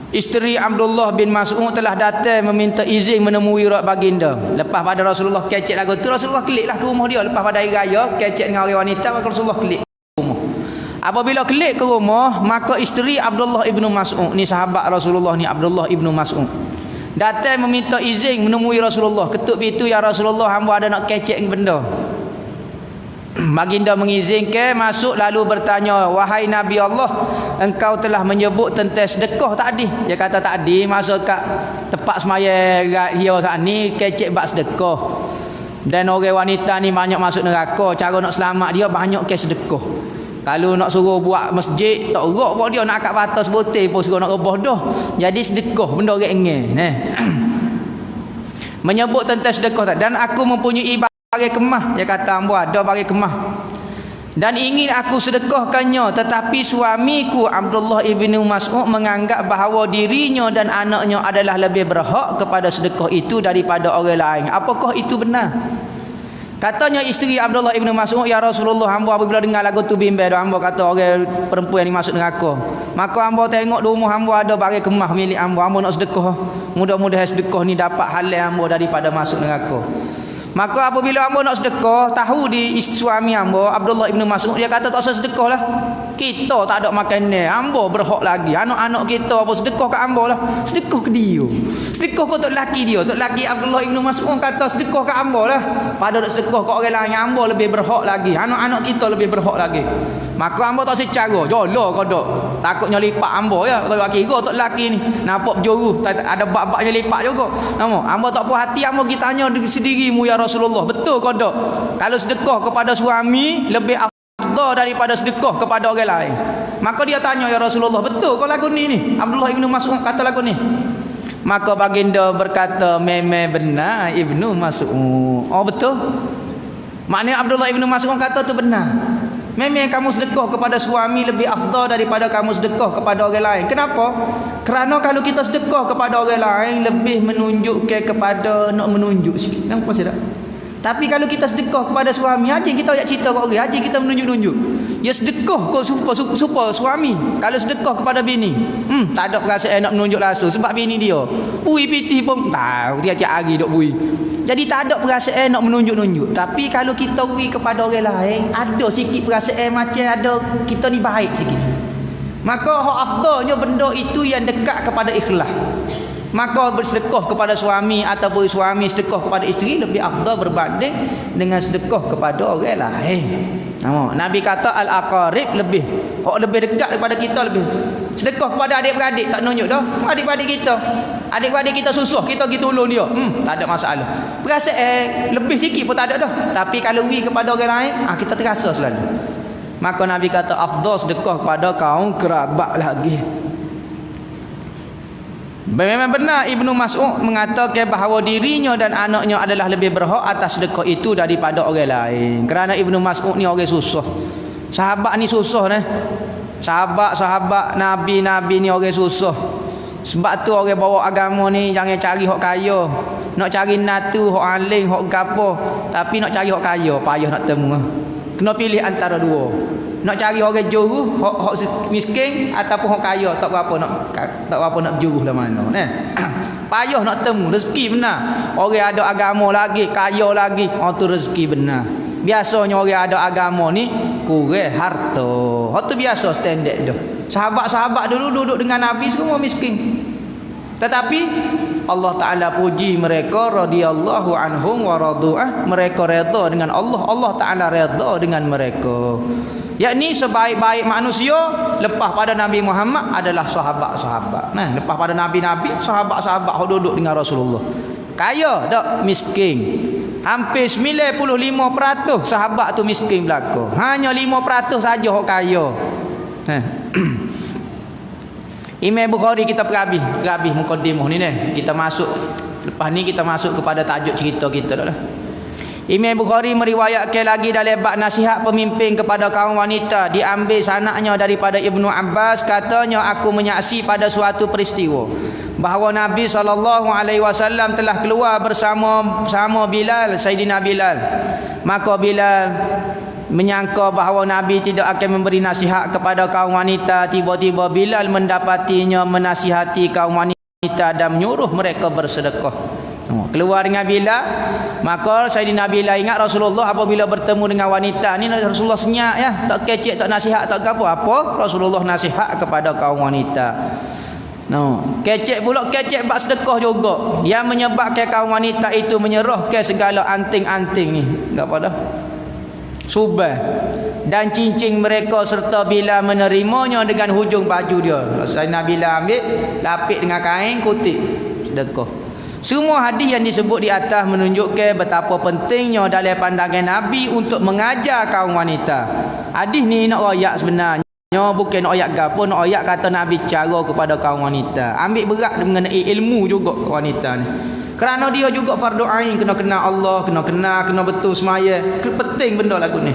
isteri Abdullah bin Mas'ud telah datang meminta izin menemui baginda. Lepas pada Rasulullah kecek lagu tu, Rasulullah keliklah ke rumah dia. Lepas pada hari raya kecek dengan orang wanita, maka Rasulullah kelik ke rumah. Apabila kelik ke rumah, maka isteri Abdullah bin Mas'ud ni sahabat Rasulullah ni, Abdullah bin Mas'ud datang meminta izin menemui Rasulullah. Ketuk pintu, ya Rasulullah, hamba ada nak kecek benda. Baginda mengizinkan masuk, lalu bertanya, wahai Nabi Allah, engkau telah menyebut tentang sedekah tadi. Dia kata tadi masuk kat tempat semaya dia saat ni kecek bab sedekah. Dan orang wanita ni banyak masuk neraka. Cara nak selamat dia banyak ke sedekah. Kalau nak suruh buat masjid tak gerak buat dia, nak kat batas sebutir pun suruh nak rebah dah. Jadi sedekah benda orang ingin menyebut tentang sedekah tadi. Dan aku mempunyai bagi kemah. Dia kata hamba ada bagi kemah dan ingin aku sedekahkannya, tetapi suamiku Abdullah ibn Mas'ud menganggap bahawa dirinya dan anaknya adalah lebih berhak kepada sedekah itu daripada orang lain. Apakah itu benar? Katanya isteri Abdullah ibn Mas'ud, ya Rasulullah, hamba apabila dengar lagu tu bimbang dah, hamba kata orang perempuan ni masuk neraka. Maka hamba tengok di rumah hamba ada bagi kemah milik hamba, hamba nak sedekah. Mudah-mudahan sedekah ni dapat halal hamba daripada masuk neraka. Maka apabila hamba nak sedekah, tahu di suami hamba Abdullah ibn Mas'ud, dia kata tak usah sedekah lah, kita tak ada makanan, hamba berhak lagi. Anak-anak kita apa sedekah kat hamba lah. Sedekah ke dia, sedekah ke tok laki dia. Tok laki Abdullah ibn Mas'ud kata sedekah kat hamba lah. Pada nak sedekah kat orang lain, hamba lebih berhak lagi, anak-anak kita lebih berhak lagi. Maka hamba tak secara jolah kodok, takutnya lipat hamba ya. Kalau kira tok laki ni nampak berjuru, ada bab-babnya lipat juga. Hamba tak puas hati, hamba pergi tanya diri sendirimu, ya Rasulullah, betul kodok kalau sedekah kepada suami lebih afdal daripada sedekah kepada orang lain? Maka dia tanya, ya Rasulullah, betul kau lagu ni? Abdullah ibn Mas'ud kata lagu ni. Maka baginda berkata, memang benar Ibnu Mas'ud. Oh betul, maknanya Abdullah ibn Mas'ud kata tu benar. Memang kamu sedekah kepada suami lebih afdal daripada kamu sedekah kepada orang lain. Kenapa? Kerana kalau kita sedekah kepada orang lain lebih menunjukkan kepada nak menunjuk sikit. Nampak tak? Tapi kalau kita sedekah kepada suami, haji kita nak cerita kat orang, haji kita menunjuk-nunjuk. Ya sedekah kau supaya suami. Kalau sedekah kepada bini, tak ada perasaan nak menunjuk langsung sebab bini dia. Bui piti pun tahu tiap-tiap hari dok bui. Jadi tak ada perasaan nak menunjuk-nunjuk. Tapi kalau kita bui kepada orang lain, ada sikit perasaan macam ada kita ni baik sikit. Maka hak afdalnya benda itu yang dekat kepada ikhlas. Maka bersedekah kepada suami ataupun suami sedekah kepada isteri lebih afdal berbanding dengan sedekah kepada orang lain. Nabi kata al-aqarib lebih dekat daripada kita lebih. Sedekah kepada adik-beradik tak nunjuk dah. Adik-beradik kita susah, kita pergi tolong dia. Tak ada masalah. Perasaan lebih sikit pun tak ada dah. Tapi kalau we kepada orang lain, kita terasa selalu. Maka Nabi kata afdal sedekah kepada kaum kerabat lagi. Memang benar Ibnu Mas'ud mengatakan bahawa dirinya dan anaknya adalah lebih berhak atas sedekah itu daripada orang lain. Kerana Ibnu Mas'ud ni orang susah. Sahabat ni susah nah. Sahabat-sahabat Nabi ni orang susah. Sebab tu orang bawa agama ni jangan cari hak kaya. Nak cari natu, hak alim, hak gapo. Tapi nak cari hak kaya, payah nak temu. Kena pilih antara dua. Nak cari orang juru, hak miskin ataupun hak kaya, tak berapa nak juru lah mana payah nak temu rezeki benar. Orang ada agama lagi, kaya lagi, tu rezeki benar. Biasanya orang ada agama ni kurang harta. Hak tu biasa standard dah. Sahabat-sahabat dulu duduk dengan Nabi semua miskin. Tetapi Allah Ta'ala puji mereka, radhiyallahu anhum wa radu'ah, mereka redha dengan Allah, Allah Ta'ala redha dengan mereka. Yakni sebaik-baik manusia lepas pada Nabi Muhammad adalah sahabat-sahabat. Nah, lepas pada nabi-nabi, sahabat-sahabat yang duduk dengan Rasulullah. Kaya tak miskin. Hampir 95% sahabat tu miskin belaka. Hanya 5% saja yang kaya. Imam Bukhari kita perhabis mukadimah ni dah. Kita masuk lepas ni kita masuk kepada tajuk cerita kita dah. Imam Bukhari meriwayatkan lagi dalam bab nasihat pemimpin kepada kaum wanita, diambil sanadnya daripada Ibnu Abbas, katanya aku menyaksi pada suatu peristiwa bahawa Nabi SAW telah keluar bersama Bilal, Sayyidina Bilal. Maka Bilal menyangka bahawa Nabi tidak akan memberi nasihat kepada kaum wanita. Tiba-tiba Bilal mendapatinya menasihati kaum wanita dan menyuruh mereka bersedekah. Keluar dengan Bilal, maka Sayyidina Bilal ingat Rasulullah apabila bertemu dengan wanita ni, Rasulullah senyap ya, tak kecek, tak nasihat, tak apa. Rasulullah nasihat kepada kaum wanita. Kecek pula, kecek bab sedekah juga, yang menyebabkan kaum wanita itu menyerahkan segala anting-anting ni, tak apa dah, subah dan cincin mereka, serta Bilal menerimanya dengan hujung baju dia. Sayyidina Bilal ambil, lapik dengan kain, kutip sedekah. Semua hadis yang disebut di atas menunjukkan betapa pentingnya dalam pandangan Nabi untuk mengajar kaum wanita. Hadis ni nak royak sebenarnya, bukan nak royak gapo, nak royak kata Nabi cara kepada kaum wanita. Ambil berat mengenai ilmu juga wanita ni. Kerana dia juga fardu ain, kena kenal Allah, kena betul semaya. Penting benda lagu ni.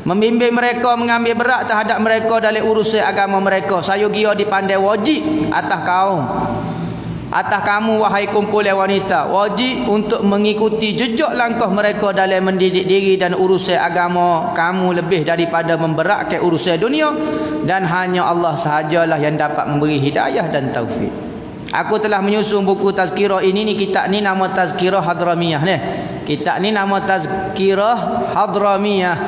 Membimbing mereka, mengambil berat terhadap mereka dalam urusan agama mereka. Saya kira dipandai wajib atas kamu wahai kumpulan wanita, wajib untuk mengikuti jejak langkah mereka dalam mendidik diri dan urusan agama kamu lebih daripada memberatkan urusan dunia, dan hanya Allah sahajalah yang dapat memberi hidayah dan taufik. Aku telah menyusun buku tazkirah ini. Kitab ni nama Tazkirah Hadramiyah ni. Kitab ni nama Tazkirah Hadramiyah,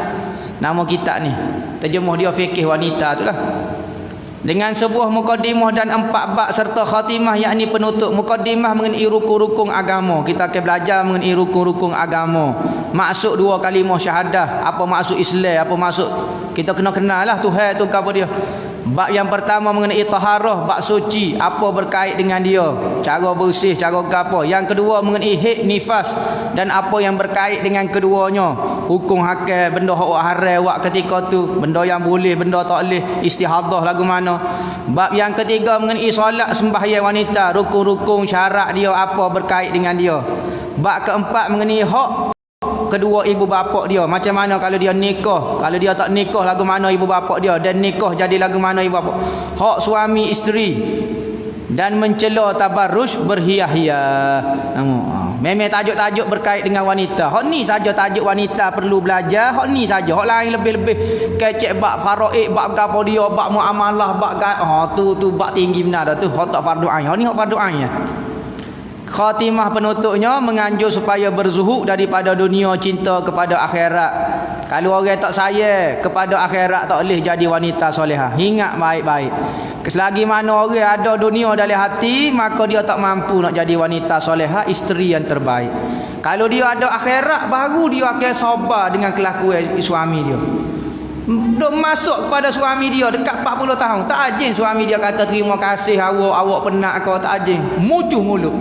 nama kitab ni. Terjemuh dia fikih wanita tu lah. Dengan sebuah mukadimah dan 4 bab serta khatimah, yakni penutup. Mukadimah mengenai rukun-rukun agama. Kita akan belajar mengenai rukun-rukun agama. Maksud 2 kalimah syahadah, apa maksud Islam, apa maksud, kita kena kenal lah Tuhan tu apa dia. Bab yang pertama mengenai taharah, bab suci, apa berkait dengan dia, cara bersih, cara apa. Yang kedua mengenai haid, nifas dan apa yang berkait dengan keduanya, hukum hakal, benda hak haram wak ketika tu, benda yang boleh, benda tak boleh, istihadah lagu mana. Bab yang ketiga mengenai solat sembahyang wanita, rukun-rukun syarat dia, apa berkait dengan dia. Bab keempat mengenai hak kedua ibu bapa dia, macam mana kalau dia nikah, kalau dia tak nikah lagu mana ibu bapa dia, dan nikah jadi lagu mana ibu bapa. Hak suami isteri dan mencela tabarruj berhias-hias. Memang tajuk-tajuk berkait dengan wanita. Hak ni saja tajuk wanita perlu belajar, hak ni saja. Hak lain lebih-lebih kecek bab faraid, bab gapo dia, bab muamalah, bab tu bab tinggi benar dah tu. Hak tak fardu ain. Hak ni hak fardu ain ya. Khatimah penutupnya menganjur supaya berzuhud daripada dunia, cinta kepada akhirat. Kalau orang tak sayang kepada akhirat, tak boleh jadi wanita solehah. Ingat baik-baik, selagi mana orang ada dunia dalam hati, maka dia tak mampu nak jadi wanita solehah, isteri yang terbaik. Kalau dia ada akhirat, baru dia akan sabar dengan kelakuan suami dia. Dia masuk kepada suami dia dekat 40 tahun, tak ajin suami dia kata terima kasih awak penat kau, tak ajin, mucuh mulut.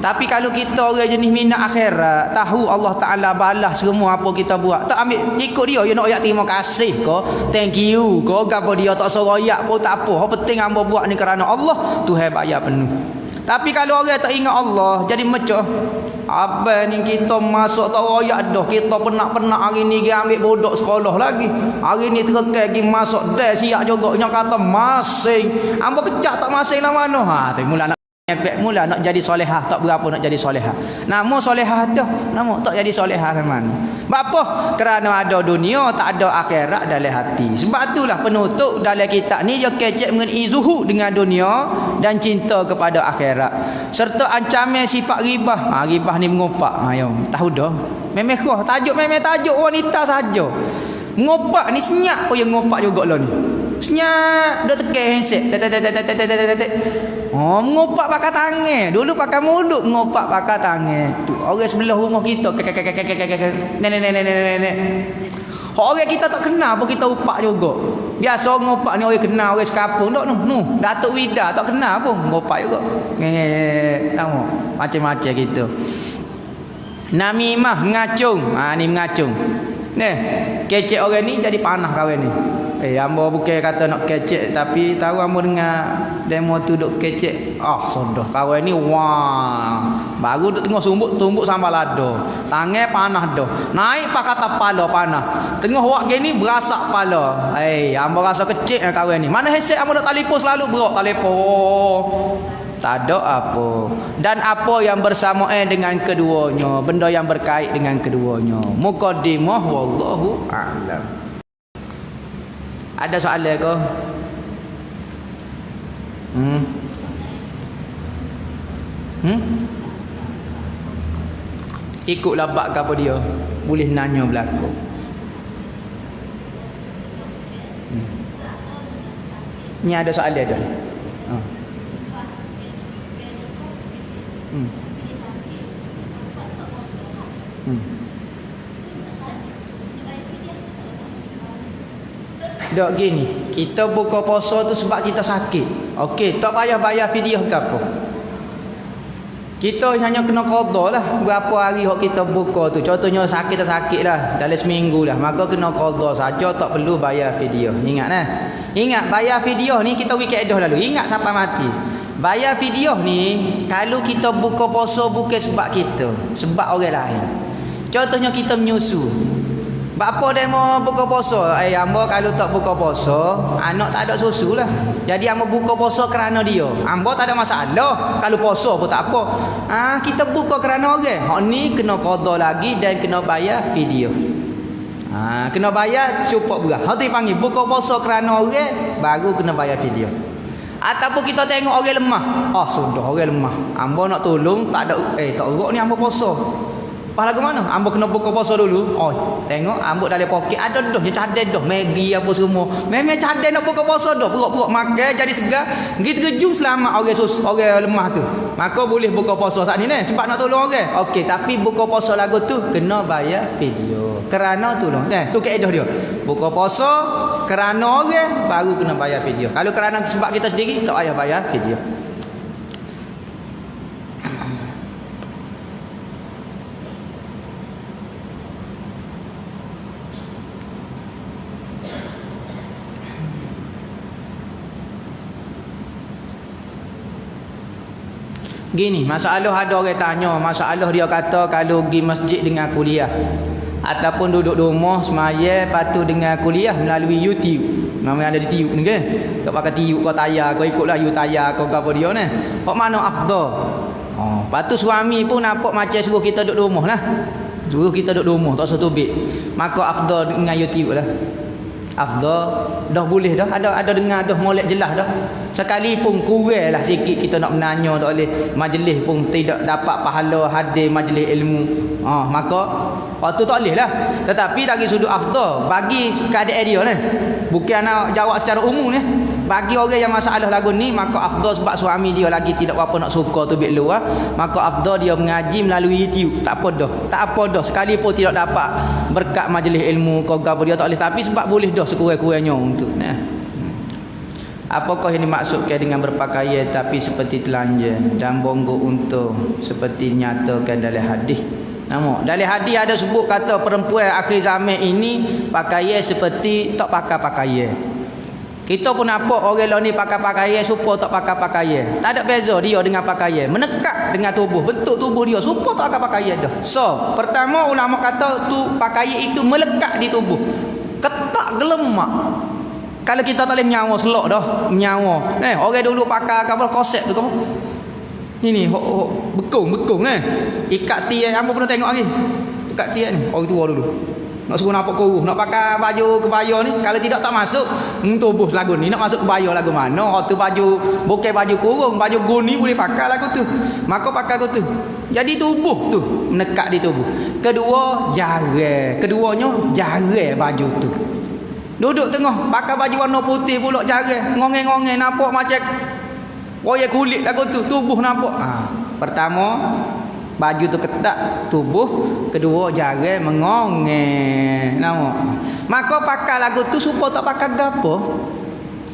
Tapi kalau kita orang jenis minat akhirat, tahu Allah Ta'ala balas semua apa kita buat, tak ambil ikut dia, nak ayat terima kasih ko, thank you ko, apa dia tak suruh ayat pun tak apa. Yang penting hamba buat ni kerana Allah, Tuhan bayar penuh. Tapi kalau orang tak ingat Allah, jadi macam apa ni, kita masuk tak ayat dah, kita penat-penat hari ni pergi ambil bodoh sekolah lagi, hari ni terkekai pergi masuk dah siap juga, yang kata masing, hamba kecak tak masing lah mana. Tu mula nak jadi solehah, tak berapa nak jadi solehah. Nama solehah dah, nama tak jadi solehah ke mana. Apa? Kerana ada dunia, tak ada akhirat dalam hati. Sebab itulah penutup dalam kitab ni dia kecek mengenai zuhud dengan dunia dan cinta kepada akhirat, serta ancaman sifat ghibah. Ghibah ni mengopak. Tahu dah. Memang tajuk wanita saja. Mengopak ni senyap pun yang ngopak juga lah ni. Senyap, dah tekan handset. Oh, mengopak pakai tangan. Dulu pakai mulut, mengopak pakai tangan. Tu orang sebelah rumah kita. Nenek. Orang kita tak kenal pun kita upak juga. Biasa orang ngopak ni orang kenal, orang sekampung tak noh. Datuk Wida tak kenal pun ngopak juga. Tahu macam-macam gitu. Namimah mengacung. Ni mengacung. Kecek orang ni jadi panah kawan ni. Hamba bukan kata nak kecek, tapi tahu hamba dengar demo tu duk kecek. Sodoh kawan ni wah. Baru duk tengah tumbuk sambal lado. Tangan panah dah. Naik pakai kepala panah. Tengah wak gini berasak kepala. Hamba rasa kecek kawan ni. Mana headset hamba nak telefon selalu berok telefon. Tak ada apa. Dan apa yang bersamaan dengan keduanya, benda yang berkait dengan keduanya. Muqaddimah wallahu a'lam. Ada soalan ke? Ikutlah bab ke apa dia. Boleh nanya berlaku. Ni ada soalan dah. Dok gini, kita buka puasa tu sebab kita sakit. Okey, tak payah bayar fidyah ke apa. Kita hanya kena qada lah berapa hari hok kita buka tu. Contohnya sakit lah dalam seminggu lah, maka kena qada saja, tak perlu bayar fidyah. Ingat nah. Ingat bayar fidyah ni kita kaedah lalu. Ingat sampai mati. Bayar fidyah ni kalau kita buka puasa bukan sebab kita, sebab orang lain. Contohnya kita menyusu. Bapa dia mau buka puasa, hamba kalau tak buka puasa, anak tak ada susu lah. Jadi hamba buka puasa kerana dia. Hamba tak ada masalah. Kalau puasa pun tak apa. Kita buka kerana orang. Hak ni kena qada lagi dan kena bayar fidyah. Kena bayar cukup berat. Hak tu dipanggil buka puasa kerana orang, baru kena bayar fidyah. Ataupun kita tengok orang lemah. Sudah orang lemah. Hamba nak tolong, tak ada tak erok ni hamba puasa. Pas lagu mana? Hamba kena buka puasa dulu. Tengok hamba dalam poket ada dah, dia cadel dah, Maggi apa semua. Memang cadel nak buka puasa dah, perut-perut makan jadi segar. Gitu kejung selamat orang lemah tu. Maka boleh buka puasa saat ni sebab nak tolong orang. Okey, tapi buka puasa lagu tu kena bayar fidyah. Kerana tolong. Tu kaedah dia. Buka puasa kerana orang baru kena bayar fidyah. Kalau kerana sebab kita sendiri tak payah bayar fidyah. Gini, masalah ada orang tanya, masalah dia kata kalau pergi masjid dengan kuliah ataupun duduk di rumah semaya patu dengan kuliah melalui YouTube. Memang ada di tiup ni kan. Tak pakai tiup kau tayar, kau ikutlah you tayar kau apa dia ni. Hok mana afdal? Patu suami pun nampak macam suruh kita duduk di rumah lah. Suruh kita duduk di rumah tak usah tubik. Maka afdal dengan YouTube lah. Afdal dah boleh dah, ada dengar dah molek jelas dah. Sekalipun kurang lah sikit kita nak menanya tak boleh, majlis pun tidak dapat pahala hadir majlis ilmu, maka waktu tak boleh lah. Tetapi dari sudut afdal bagi keadaan dia ni, bukan nak jawab secara umum ni, bagi orang yang masalah lagu ni, maka afdal sebab suami dia lagi tidak apa nak suka tu bik luar, maka afdal dia mengaji melalui YouTube. Tak apa dah sekalipun tidak dapat berkat majlis ilmu kau apa dia tak boleh, tapi sebab boleh dah sekurang-kurangnya untuk Apakah yang dimaksudkan dengan berpakaian tapi seperti telanjang dan bonggok unta seperti nyatakan dalam hadis? Dalam hadis ada sebut kata perempuan akhir zaman ini pakaian seperti tak pakai pakaian. Kita pun nampak orang lain ni pakai pakaian supaya tak pakai pakaian. Tak ada beza dia dengan pakaian. Menekat dengan tubuh, bentuk tubuh dia supaya tak pakai pakaian dah. So, pertama ulama kata tu pakaian itu melekat di tubuh. Ketak gelemak. Kalau kita tak boleh menyawa selok dah, menyawa. Orang dulu pakai kapal konsep tu kamu. Ini bekung ikat tiang, hangpa pernah tengok lagi. Ikat tiang ni, orang tua dulu. Nak suruh nampak kuruh, nak pakai baju kebaya ni, kalau tidak tak masuk tubuh lagu ni, nak masuk kebaya lagu mana? Tu baju bukan baju kurung, baju guni boleh pakai lagu tu. Maka pakai lagu tu. Jadi tubuh tu menekat di tubuh. Keduanya jarang baju tu. Duduk tengah, pakai baju warna putih pula jarang, ngongeng-ngongeng nampak macam royak kulit lagu tu, tubuh nampak. Pertama baju tu ketat tubuh, kedua jarang mengongeng. Nampak. Maka pakai lagu tu supaya tak pakai gapo.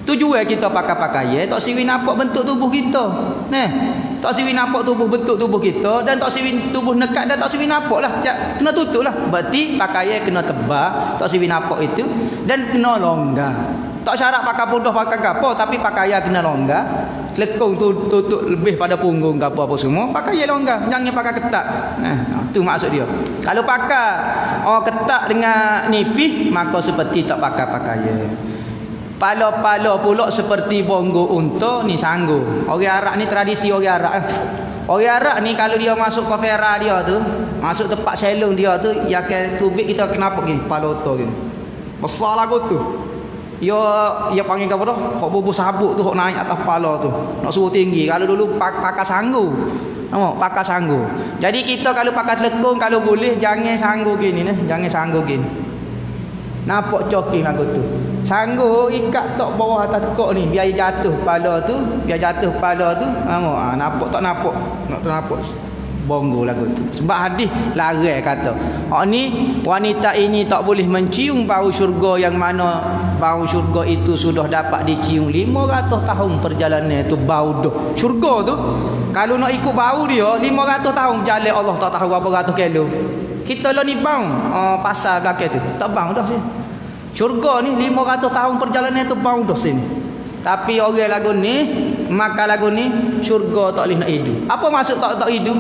Tujuan kita pakai pakaian tak siwi nampak bentuk tubuh kita. Nah, tak siwi nampak tubuh bentuk tubuh kita dan tak siwi tubuh nekat dan tak siwi nampak lah. Kena tutup lah. Berarti pakaian kena tebal, tak siwi nampak itu dan kena longgar. Tak syarat pakai pudah pakai gapo tapi pakaian kena longgar. Lekung tu tutup lebih pada punggung gapo apa semua, pakaian longgar, jangan pakai ketat. Nah, tu maksud dia. Kalau pakai ketat dengan nipis maka seperti tak pakai pakaian. Pala-pala pula seperti bongo unta ni sanggup. Orang Arab ni tradisi orang Arab. Orang Arab ni kalau dia masuk ke fera dia tu, masuk tempat salon dia tu, ya ke tubik kita kenapa gini, pala unta gini. Besar lagu tu. Ya panggil apa dah? Hok bubuh sabuk tu hok naik atas kepala tu. Nak suruh tinggi. Kalau dulu pakai sanggu. Nampak pakai sanggu. Jadi kita kalau pakai telekung kalau boleh jangan sanggu gini nah, jangan sanggu gini. Nampak coking lagu tu. Sanggup ikat tok bawah atas tekuk ni biar jatuh kepala tu, biar jatuh kepala tu. Nampak tak nampak? Nak nampak bongo lagu tu. Sebab hadis larang kata. Ni wanita ini tak boleh mencium bau syurga yang mana bau syurga itu sudah dapat dicium 500 tahun perjalanan tu bau dah. Syurga tu kalau nak ikut bau dia 500 tahun jalan Allah tak tahu berapa ratus kilo. Kita lah ni bau pasar belakang tu. Tak bau dah sini. Syurga ni 500 tahun perjalanan tu bau dah sini. Tapi orang lagu ni, maka lagu ni syurga tak boleh nak hidup. Apa maksud tak hidup?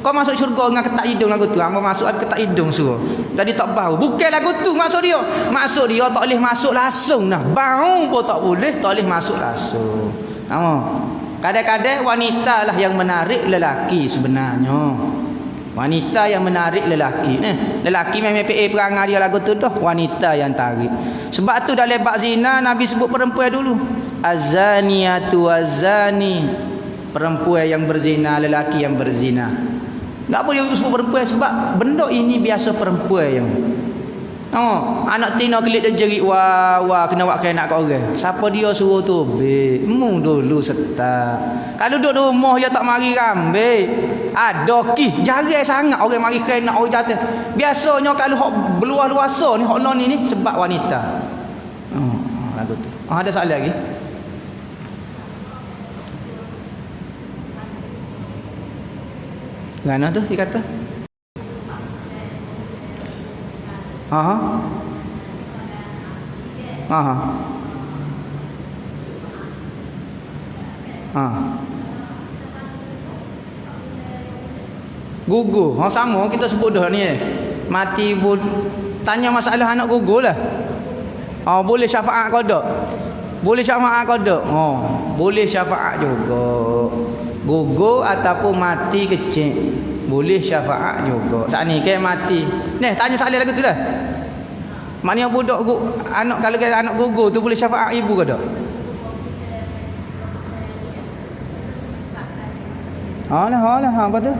Kau masuk syurga dengan ketak hidung lagu tu. Hangpa masuk ada ketak hidung suruh. Jadi tak bau. Bukan lagu tu maksud dia. Maksud dia tak boleh masuk langsung nah. Bau pun tak boleh, tak boleh masuk langsung. Kadang-kadang wanita lah yang menarik lelaki sebenarnya. Wanita yang menarik lelaki. Lelaki memang PA perangai dia lagu tu dah. Wanita yang tarik. Sebab tu dalam bab zina Nabi sebut perempuan dulu. Az-zaniyatu az-zani. Perempuan yang berzina, lelaki yang berzina. Tak boleh sebut perempuan sebab benda ini biasa perempuan yang. Anak tina kelik dia jerit wah kena buat kena kat orang. Siapa dia suruh tu? Mu dulu setak. Kalau duduk di rumah dia tak mari rambil. Ada kih jarang sangat orang mari kena orang jatuh. Biasanya kalau hok beluah luasa ni hok non ni sebab wanita. Lagu tu. Ada soalan lagi? Mana tu dia kata? Gugur. Sama kita sebut dah ni. Mati pun tanya masalah anak gugur lah. Boleh syafaat ke tak? Boleh syafaat ke tak? Boleh syafaat juga. Gugur ataupun mati kecil. Boleh syafaat juga. Saat ni kayak mati. Tanya soalan lagu tu dah. Maknanya budak anak kalau kata anak gugur tu boleh syafaat ibu ke tak? Apa tu?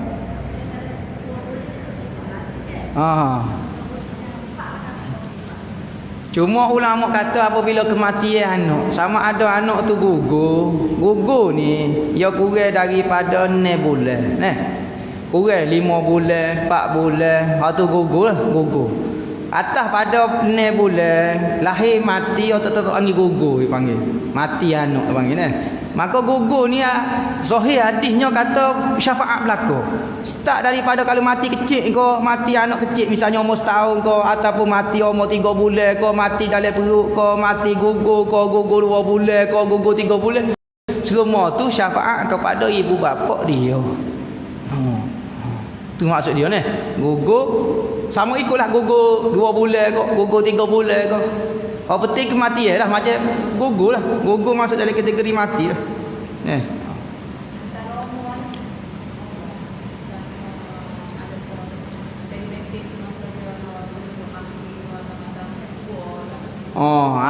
Cuma ulama kata apabila kematian anak, sama ada anak tu gugur ni ya kurang daripada 6 bulan. Kurang 5 bulan, 4 bulan, hak tu gugur. Atas pada 6 bulan lahir mati atau tetap panggil gugur dipanggil. Mati anak panggil Maka gugur ni zahir hadisnya kata syafaat berlaku. Start daripada kalau mati kecil ke, mati anak kecil misalnya umur setahun ke, ataupun mati umur 3 bulan ke, mati dalam perut ke, mati gugur ke, gugur 2 bulan ke, gugur 3 bulan. Semua tu syafaat kepada ibu bapa dia. Tu maksud dia ni. Gugur sama ikutlah gugur 2 bulan ke, gugur 3 bulan ke. Penting kematian lah macam gugur lah. Gugur masuk dalam kategori mati lah.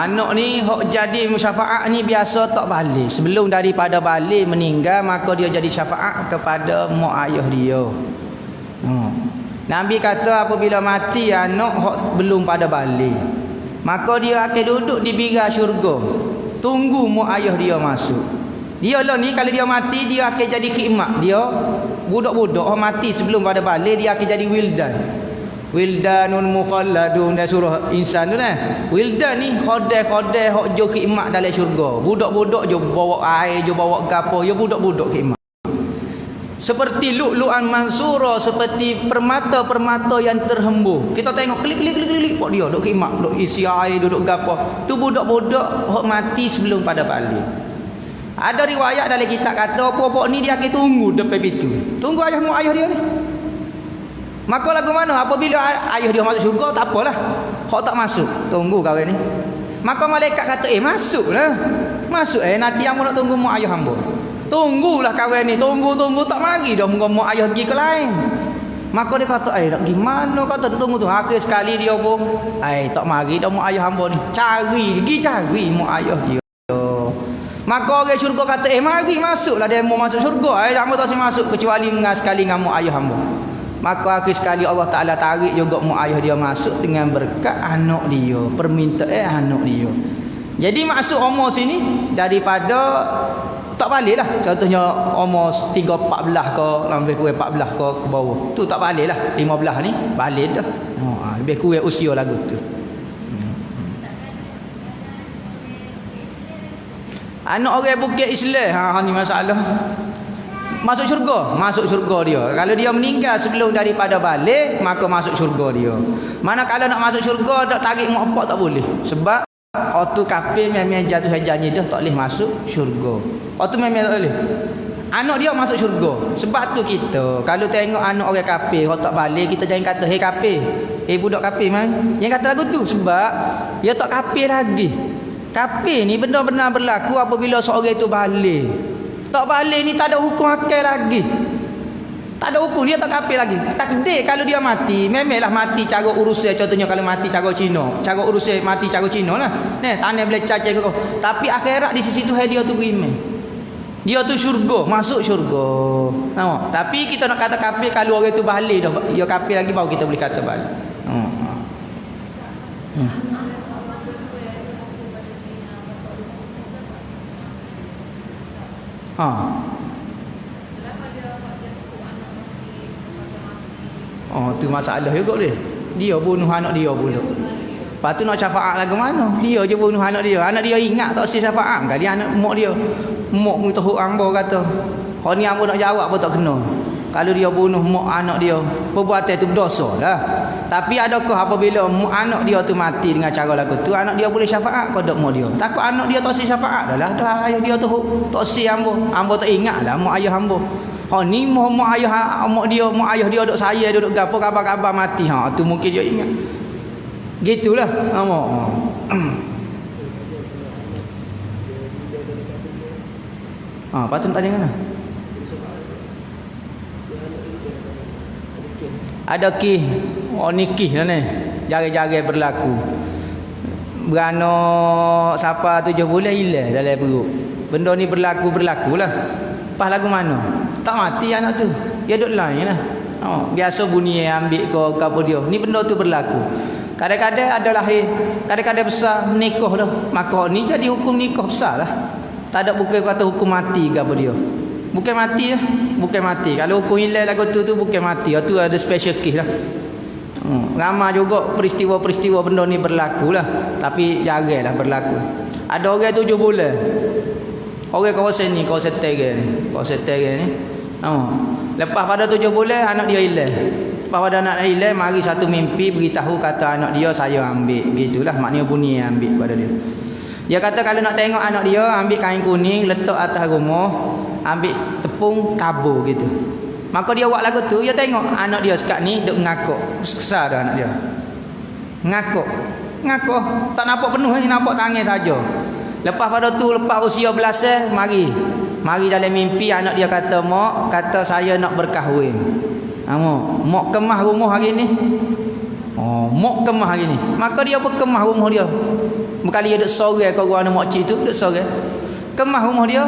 Anak ni hok jadi syafaat ni biasa tak balik. Sebelum daripada balik meninggal maka dia jadi syafaat kepada mak ayah dia. Nabi kata apabila mati anak hok belum pada balik. Maka dia akan duduk di birai syurga, tunggu mak ayah dia masuk. Dia lah ni kalau dia mati, dia akan jadi khidmat. Dia budak-budak orang mati sebelum pada balik, dia akan jadi wildan. Wildanun mukhalladun, dah surah insan tu kan. Wildan ni khodai-khodai hok jo khidmat dalam syurga. Budak-budak jo bawa air, jo bawa gapo, yo budak-budak khidmat. Seperti lu'lu'an mansura, seperti permata-permata yang terhembur. Kita tengok klik pok dia duk khidmat, duk isi air, duduk gapo. Tu budak-budak hok mati sebelum pada balik. Ada riwayat dalam kitab kata pokok ni dia akan tunggu depan pintu. Tunggu ayah dia ni. Maka lagu mana apabila ayah dia masuk syurga, tak apalah. Hok tak masuk, tunggu kawan ni. Maka malaikat kata, masuklah. Masuk nanti hamba nak tunggu mak ayah hamba. Tunggulah kawan ni, tunggu tak mari dah mak ayah pergi ke lain. Maka dia kata, nak gimana kata tunggu tu. Akhir sekali dia pun, tak mari dah mak ayah hamba ni. Cari mak ayah dia. Maka orang syurga kata, mari masuklah, dia mau masuk syurga. Hamba tak boleh masuk kecuali sekali dengan mak ayah hamba. Maka akhir sekali Allah Ta'ala tarik juga mak ayah dia masuk dengan berkat anak dia, permintaan anak dia. Jadi maksud umur sini daripada tak balik lah. Contohnya umur 3-14 ke, lebih kurang 14 ke bawah, tu tak balik lah. 15 ni balik dah. Lebih kurang usia lagu tu. Anak orang bukit Islam, ni masalah. Masuk syurga dia. Kalau dia meninggal sebelum daripada balik, maka masuk syurga dia. Mana kalau nak masuk syurga tak tarik mak apa tak boleh. Sebab waktu kafir memang jatuh janji dah tak boleh masuk syurga. Waktu memang tak boleh. Anak dia masuk syurga. Sebab tu kita kalau tengok anak orang kafir hok tak balik, kita jangan kata hei kafir. Budak kafir man. Yang kata lagu tu sebab dia tak kafir lagi. Kafir ni benar-benar berlaku apabila seorang itu balik. Tak balik ni tak ada hukum akal lagi. Tak ada hukum, dia tak kafir lagi. Takdir kalau dia mati, memanglah mati cara urusan. Contohnya kalau mati cara Cina, cara urusan mati cara Cina lah. Tanah boleh cacai ke kau. Tapi akhirat di sisi Tuhan dia tu beriman. Dia tu syurga, masuk syurga. Nampak? Tapi kita nak kata kafir kalau orang tu balik dah. Dia kafir lagi baru kita boleh kata balik. Tu masalah juga dia. Dia bunuh anak dia pula. Lepas tu nak syafaat lagu mana? Dia je bunuh anak dia. Anak dia ingat tak si syafaat kali anak mak dia. Mak mu tahu hamba kata. Hak ni hamba nak jawab pun tak kena. Kalau dia bunuh mak anak dia, perbuatan itu berdosa lah. Tapi adakah apabila anak dia tu mati dengan cara lagu tu, anak dia boleh syafaat ke dak mak dia? Takut anak dia tak si syafaat dah lah. Dah ayah dia tu tak si hamba. Hamba tak ingat lah mak ayah hamba. Ni mak ayah mak ayah dia duk saya duduk gapo kabar-kabar mati. Tu mungkin dia ingat. Gitulah. Patut tanya mana? Ada nikih lah ni. Jari-jari berlaku. Beranak siapa 7 bulan hilang dalam perut. Benda ni berlaku lah. Pas lagu mana? Tak mati anak tu. Dia duduk lain lah. Biasa bunyi ambil ke apa dia. Ni benda tu berlaku. Kadang-kadang ada lahir, kadang-kadang besar nikah dah. Maka ni jadi hukum nikah besar lah. Tak ada bukan kata hukum mati ke apa dia. Bukan mati lah. Bukan mati. Kalau hukum hilang lagu tu bukan mati. Tu ada special case lah. Ramai juga peristiwa-peristiwa benda ni berlaku lah. Tapi jarang lah berlaku. Ada orang 7 bulan. Orang kawasan ni, kawasan Tegan ni. Lepas pada 7 bulan anak dia hilang. Lepas pada anak dia hilang, mari satu mimpi beritahu kata anak dia saya ambil. Gitulah maknanya bunyi ambil pada dia. Dia kata kalau nak tengok anak dia, ambil kain kuning letak atas rumah, ambil tepung tabur gitu. Maka dia buat lagu tu, dia tengok anak dia sekat ni duk ngakuk. Kesal dah anak dia. Ngakuk. Tak nampak penuh ni, nampak tangan saja. Lepas pada tu, lepas usia belasan, mari dalam mimpi anak dia kata, mak, kata saya nak berkahwin. Mak kemah rumah hari ni. Mak kemah hari ni. Maka dia berkemah rumah dia. Berkali dia duk sore ke orang mak cik tu, duk sore. Kemah rumah dia.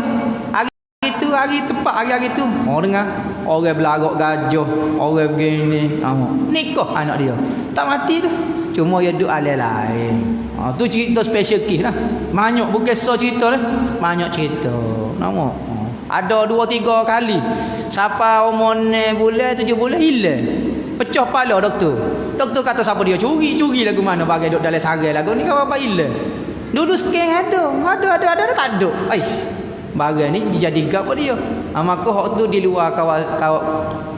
Hari tu, hari tepat hari tu. Dengar. orang belagak gajah, orang begini. Nikah anak dia. Tak mati tu. Cuma dia duduk alih lain. Tu cerita special case lah. Banyak bukan cerita lah. Banyak cerita. Nama. Ada 2-3 kali. Siapa umur 6 bulan, 7 bulan hilang. Pecah kepala doktor. Doktor kata siapa dia curi lagu mana bagai duk dalam sarai lagu ni kau apa hilang. Dulu scan ada tak ada. Ai. Bagai ni jadi gap dia. Maka hak tu di luar kawal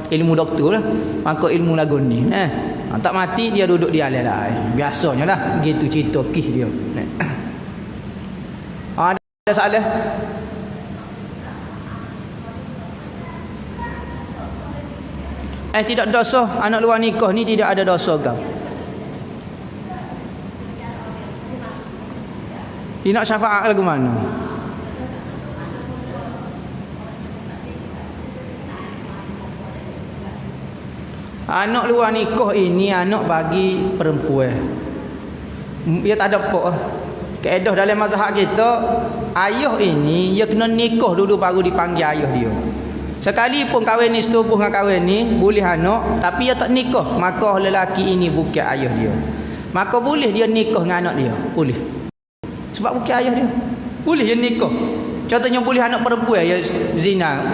ilmu doktor lah. Maka ilmu lagu ni. Tak mati dia duduk di alih lain. Biasanya lah begitu cerita kisah dia. Ada soalan? Tidak dosa. Anak luar nikah ni tidak ada dosa kau. Dia nak syafaat lagu mana? Anak luar nikah ini anak bagi perempuan. Dia tak ada apa. Kaedah dalam mazhab kita, ayah ini dia kena nikah dulu baru dipanggil ayah dia. Sekalipun kahwin ni setubuh dengan kahwin ni boleh anak, tapi dia tak nikah, maka lelaki ini bukan ayah dia. Maka boleh dia nikah dengan anak dia, boleh. Sebab bukan ayah dia. Boleh dia nikah. Contohnya boleh anak perempuan ya zina.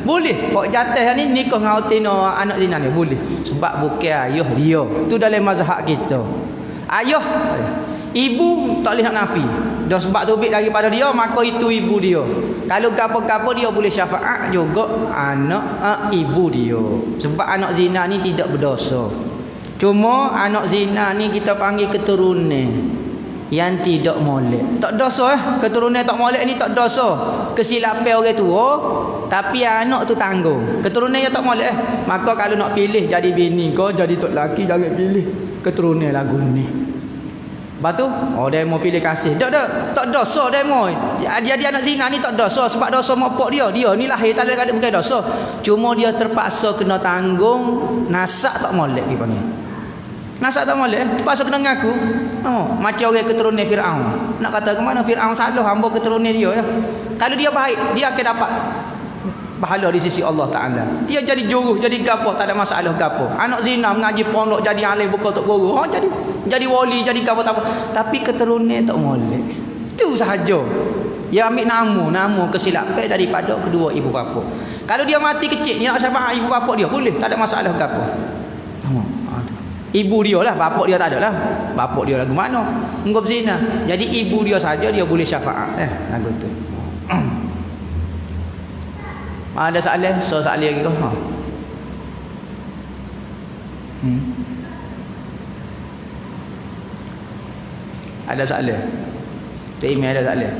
Boleh. Kok jatah ni nikah dengan otino anak zina ni boleh. Sebab bukan ayah dia. Tu dalam mazhab kita. Ayah, ibu tak boleh nak nafi. Dah sebab tubik daripada dia, maka itu ibu dia. Kalau gapo-gapo dia boleh syafaat juga anak ibu dia. Sebab anak zina ni tidak berdosa. Cuma anak zina ni kita panggil keturunan yang tidak molek. Tak dosa keturunan tak molek ni tak dosa. Kesilapan orang tua, tapi anak tu tanggung. Keturunan yang tak molek maka kalau nak pilih jadi bini kau, jadi tok laki jangan pilih keturunan lagu ni. Batu, dia mau pilih kasih. Tak dosa dia mau. Dia anak zina ni tak dosa sebab dosa mak pak dia. Dia ni lahir tak ada bukan dosa. Cuma dia terpaksa kena tanggung nasab tak molek dia panggil. Nasab tak molek, terpaksa kena ngaku. Macam orang keturunan Firaun. Nak kata ke mana Firaun salah hamba keturunan dia ya. Kalau dia baik, dia akan dapat pahala di sisi Allah Taala. Dia jadi juru, jadi gapo, tak ada masalah gapo. Anak zina mengaji pondok jadi alim buka tok guru. Jadi wali, jadi gapo tak apa. Tapi keturunan tak molek. Itu sahaja. Dia ambil nama kesilapan daripada kedua ibu bapa. Kalau dia mati kecil, dia nak syafaat ibu bapa dia, boleh, tak ada masalah gapo. Ibu dia lah, bapak dia tak ada lah. Bapak dia lagu mana? Engkau berzina. Jadi ibu dia saja dia boleh syafaat. Lagu tu. Ada soalan? Soalan lagi ke? Ada soalan? Tak email ada soalan?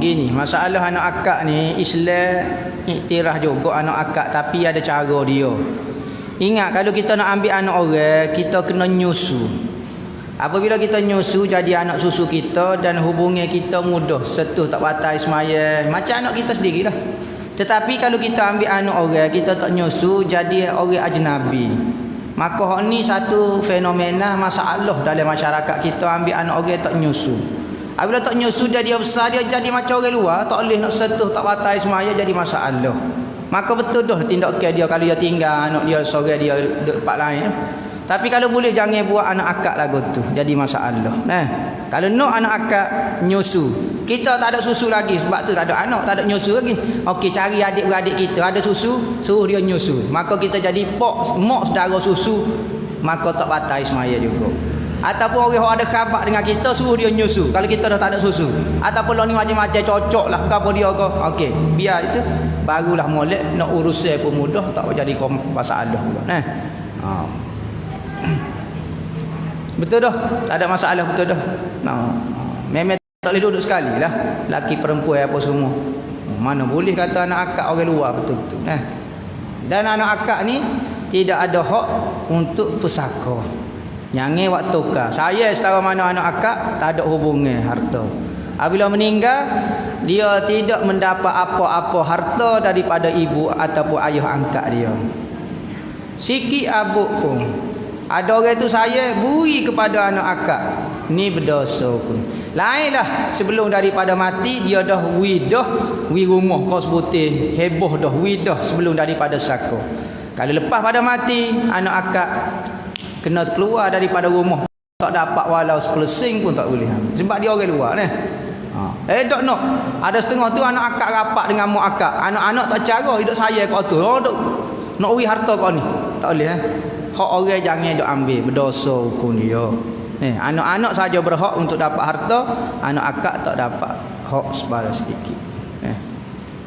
Gini, masalah anak akak ni Islam iktiraf juga anak akak, tapi ada cara dia. Ingat kalau kita nak ambil anak orang, kita kena nyusu. Apabila kita nyusu jadi anak susu kita dan hubungan kita mudah, setuh tak batal semaya macam anak kita sendirilah. Tetapi kalau kita ambil anak orang, kita tak nyusu jadi orang ajnabi. Maka hak ni satu fenomena masalah dalam masyarakat kita, ambil anak orang tak nyusu. Apabila tak nyusu dia besar, dia jadi macam orang luar, tak boleh nak sentuh, tak batal semaya, jadi masalah. Maka betul dah tindakan dia kalau dia tinggal anak dia seorang dia tempat lain. Tapi kalau boleh jangan buat anak akak lagu tu, jadi masalah. Kalau nak anak akak nyusu, kita tak ada susu lagi sebab tu tak ada anak, tak ada nyusu lagi. Okey, cari adik-beradik kita ada susu, suruh dia nyusu. Maka kita jadi mak saudara susu, maka tak batal semaya juga. Ataupun orang yang ada khabar dengan kita suruh dia nyusu kalau kita dah tak ada susu. Ataupun lah ni macam-macam cocok lah apa dia ke. Okey, biar itu barulah molek nak urusan pun mudah, tak jadi masalah pula. Betul dah, tak ada masalah, betul dah. Memang tak boleh duduk sekali lah laki perempuan apa semua. Mana boleh kata anak akak orang luar, betul-betul. Dan anak akak ni tidak ada hak untuk pusaka. Jangan buat tukar. Saya setara mana anak akak tak ada hubungan harta. Apabila meninggal, dia tidak mendapat apa-apa harta daripada ibu ataupun ayah angkat dia. Sikit abuk pun. Ada orang tu saya beri kepada anak akak. Ni berdosa pun. Lainlah sebelum daripada mati dia dah wi rumah kos putih heboh dah sebelum daripada saka. Kalau lepas pada mati anak akak kena keluar daripada rumah, tak dapat walau 10 sen pun tak boleh. Sebab dia orang luar ni. Tak nak. Ada setengah tu anak akak rapat dengan mak akak. Anak-anak tak cara hidup saya kat tu. Nak wi harta kau ni. Tak boleh hak orang jangan duk ambil, berdosa hukum dia. Anak-anak saja berhak untuk dapat harta, anak akak tak dapat hak sebarang sedikit.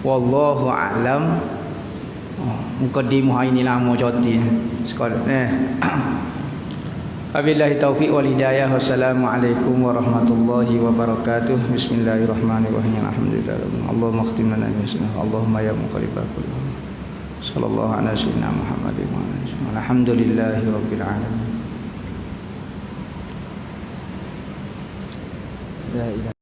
Wallahu a'lam. Mukaddimah ini lama joti sekolah. Wabillahi taufiq wal hidayah. Wassalamualaikum warahmatullahi wabarakatuh. Bismillahirrahmanirrahim. Alhamdulillah. Allahumma khtim lana bi sunnah. Allahumma ya muqallibal qulub. Sallallahu ala sayyidina Muhammadin wa ala alihi. Alhamdulillahi rabbil alamin. La ilaha